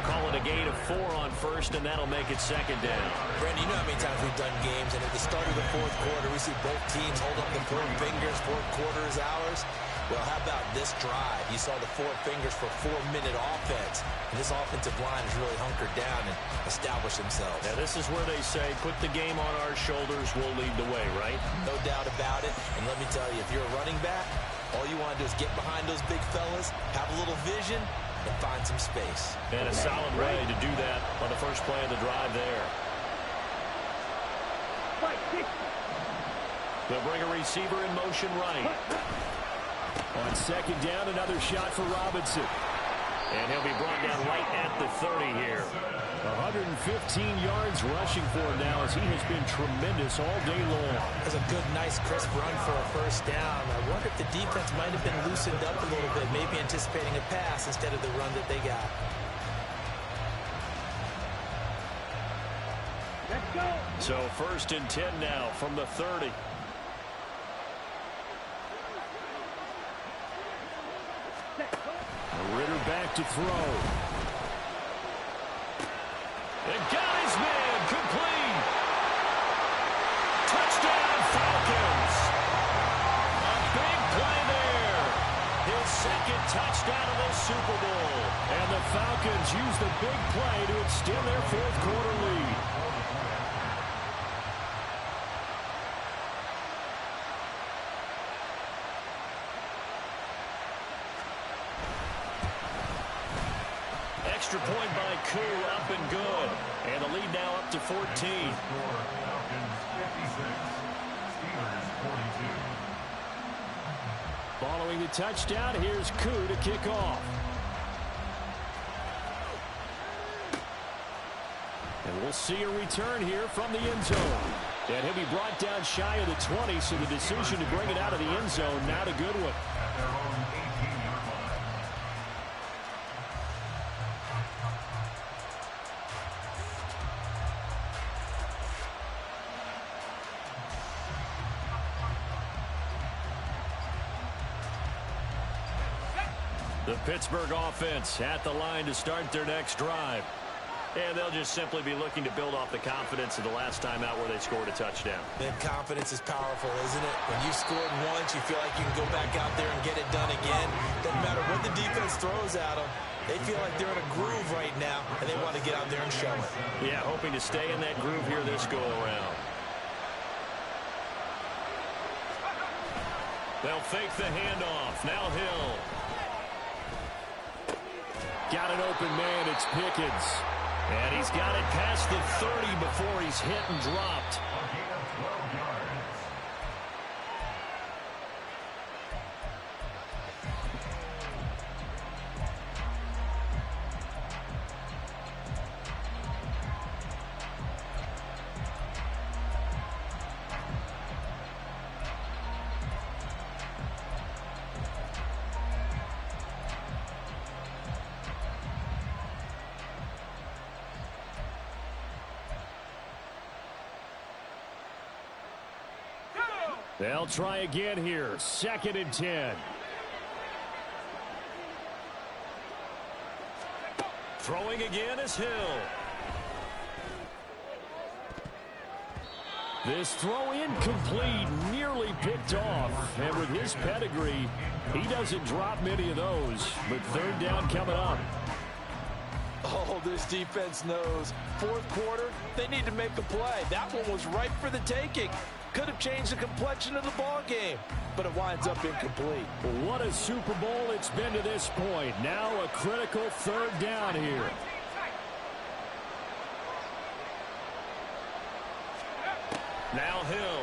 Call it a gain of 4 on first, and that'll make it second down. Brandon, you know how many times we've done games, and at the start of the 4th quarter, we see both teams hold up the 4 fingers, 4th quarter is ours. Well, how about this drive? You saw the 4 fingers for 4-minute offense. And this offensive line has really hunkered down and established themselves. Now, this is where they say, put the game on our shoulders, we'll lead the way, right? No doubt about it. And let me tell you, if you're a running back, all you want to do is get behind those big fellas, have a little vision, and find some space. And a solid way to do that on the first play of the drive there. Fight, kick. They'll bring a receiver in motion right. On second down, another shot for Robinson. And he'll be brought down right at the 30 here. 115 yards rushing for him now as he has been tremendous all day long. That's a good, nice, crisp run for a first down. I wonder if the defense might have been loosened up a little bit, maybe anticipating a pass instead of the run that they got. Let's go. So 1st and 10 now from the 30. Ritter back to throw. And got his man complete. Touchdown Falcons. A big play there. His second touchdown of the Super Bowl. And the Falcons use the big play to extend their fourth quarter lead. Extra point by Koo, up and good. And the lead now up to 14. Falcons 56, Steelers 42. Following the touchdown, here's Koo to kick off. And we'll see a return here from the end zone. And he'll be brought down shy of the 20, so the decision to bring it out of the end zone, not a good one. At their own 18-yard line. The Pittsburgh offense at the line to start their next drive. And they'll just simply be looking to build off the confidence of the last time out where they scored a touchdown. And confidence is powerful, isn't it? When you scored once, you feel like you can go back out there and get it done again. Doesn't matter what the defense throws at them. They feel like they're in a groove right now, and they want to get out there and show it. Yeah, hoping to stay in that groove here this go-around. They'll fake the handoff. Now Hill. Got an open man. It's Pickens. And he's got it past the 30 before he's hit and dropped. A gain of 12 yards. They'll try again here. 2nd and 10. Throwing again is Hill. This throw incomplete, nearly picked off. And with his pedigree, he doesn't drop many of those. But 3rd down coming up. Oh, this defense knows. 4th quarter, they need to make a play. That one was ripe for the taking. Could have changed the complexion of the ball game, but it winds up incomplete. What a Super Bowl it's been to this point. Now a critical 3rd down here. Now Hill.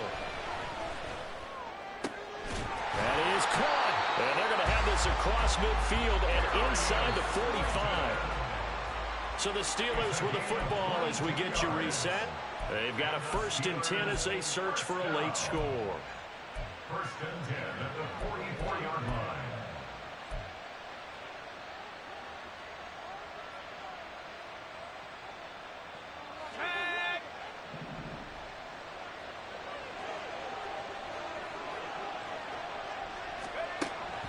That is caught. And they're going to have this across midfield and inside the 45. So the Steelers with the football as we get you reset. They've got a 1st and 10 as they search for a late score. 1st and 10 at the 44-yard line.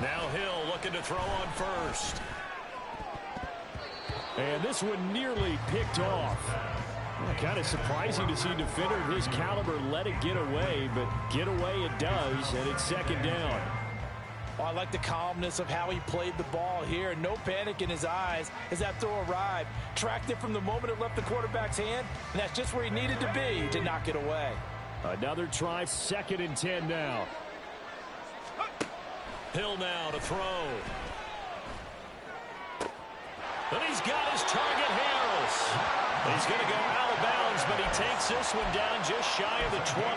Now Hill looking to throw on 1st. And this one nearly picked off. Kind of surprising to see a defender of his caliber let it get away, but get away it does, and it's 2nd down. Oh, I like the calmness of how he played the ball here. No panic in his eyes as that throw arrived. Tracked it from the moment it left the quarterback's hand, and that's just where he needed to be to knock it away. Another try, 2nd and 10 now. Hill now to throw. And he's got his target, Harris. He's going to go out of bounds, but he takes this one down just shy of the 20.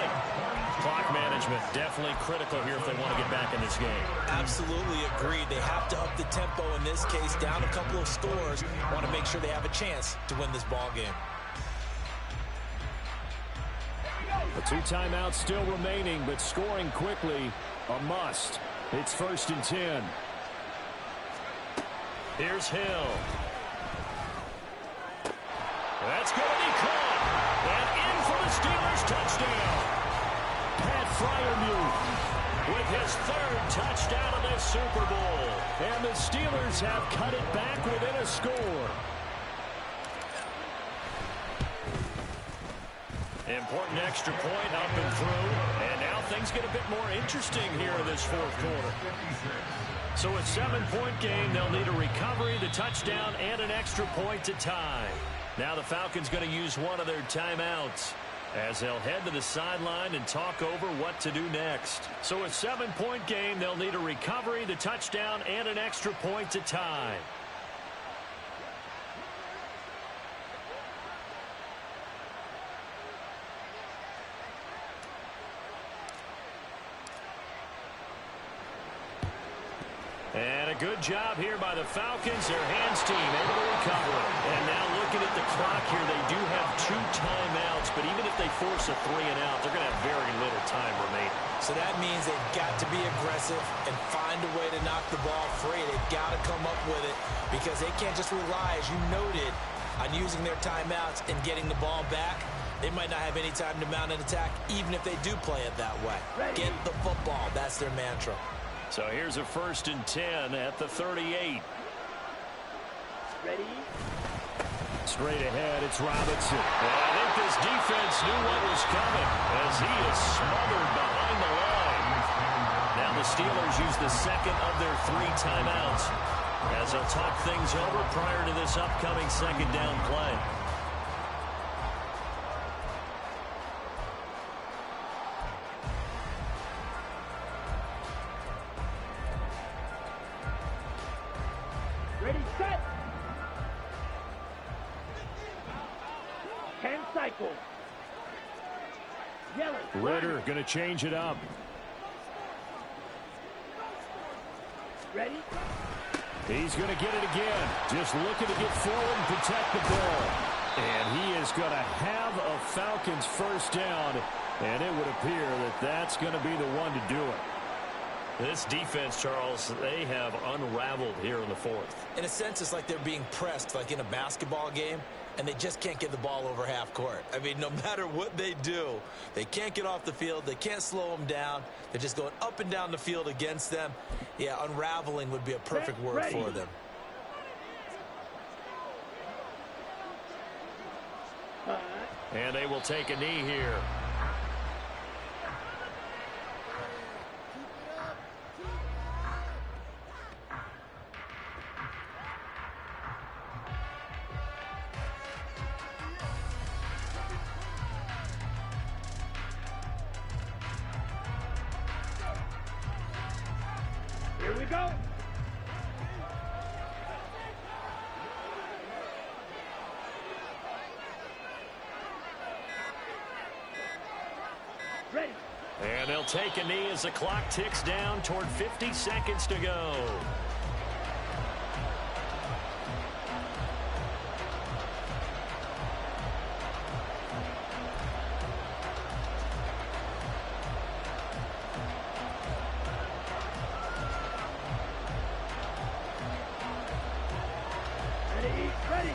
Clock management definitely critical here if they want to get back in this game. Absolutely agreed. They have to up the tempo in this case, down a couple of scores. Want to make sure they have a chance to win this ball game. The 2 timeouts still remaining, but scoring quickly a must. It's 1st and 10. Here's Hill. That's going to be caught. And in for the Steelers touchdown. Pat Freiermuth with his 3rd touchdown of this Super Bowl. And the Steelers have cut it back within a score. And important extra point up and through. And now things get a bit more interesting here in this fourth quarter. So a 7-point game, they'll need a recovery, the touchdown, and an extra point to tie. Now the Falcons going to use one of their timeouts as they'll head to the sideline and talk over what to do next. So a 7-point game, they'll need a recovery, the touchdown, and an extra point to tie. And a good job here by the Falcons. Their hands team able to recover it. And now looking at the clock here, they do have 2 timeouts. But even if they force a 3-and-out, they're going to have very little time remaining. So that means they've got to be aggressive and find a way to knock the ball free. They've got to come up with it because they can't just rely, as you noted, on using their timeouts and getting the ball back. They might not have any time to mount an attack, even if they do play it that way. Get the football. That's their mantra. So here's a 1st and 10 at the 38. Ready? Straight ahead, it's Robinson. And I think this defense knew what was coming as he is smothered behind the line. Now the Steelers use the second of their 3 timeouts as they'll talk things over prior to this upcoming second down play. Ready, set. 10 cycles. Yellow. Ritter going to change it up. Ready? He's going to get it again. Just looking to get forward and protect the ball. And he is going to have a Falcons first down. And it would appear that that's going to be the one to do it. This defense, Charles, they have unraveled here in the 4th. In a sense, it's like they're being pressed like in a basketball game, and they just can't get the ball over half court. I mean, no matter what they do, they can't get off the field. They can't slow them down. They're just going up and down the field against them. Yeah, unraveling would be a perfect word for them. And they will take a knee here. Here we go. Ready. And they'll take a knee as the clock ticks down toward 50 seconds to go. Ready. Ready.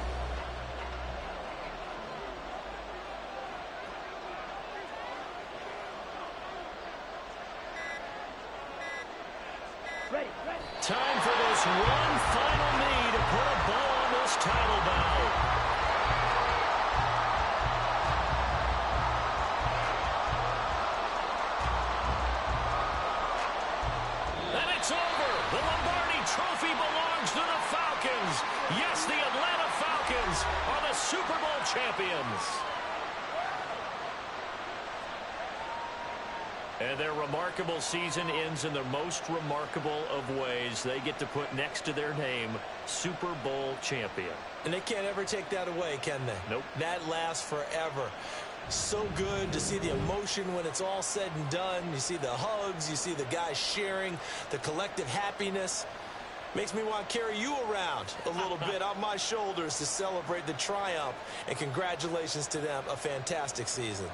Time for this one final knee to put a bow on this title bout. And it's over. The Lombardi Trophy belongs to the Falcons. Yes, the Atlanta Falcons are the Super Bowl champions. And their remarkable season ends in the most remarkable of ways. They get to put next to their name, Super Bowl champion. And they can't ever take that away, can they? Nope. That lasts forever. So good to see the emotion when it's all said and done. You see the hugs, you see the guys sharing, the collective happiness. Makes me want to carry you around a little bit on my shoulders to celebrate the triumph. And congratulations to them, a fantastic season.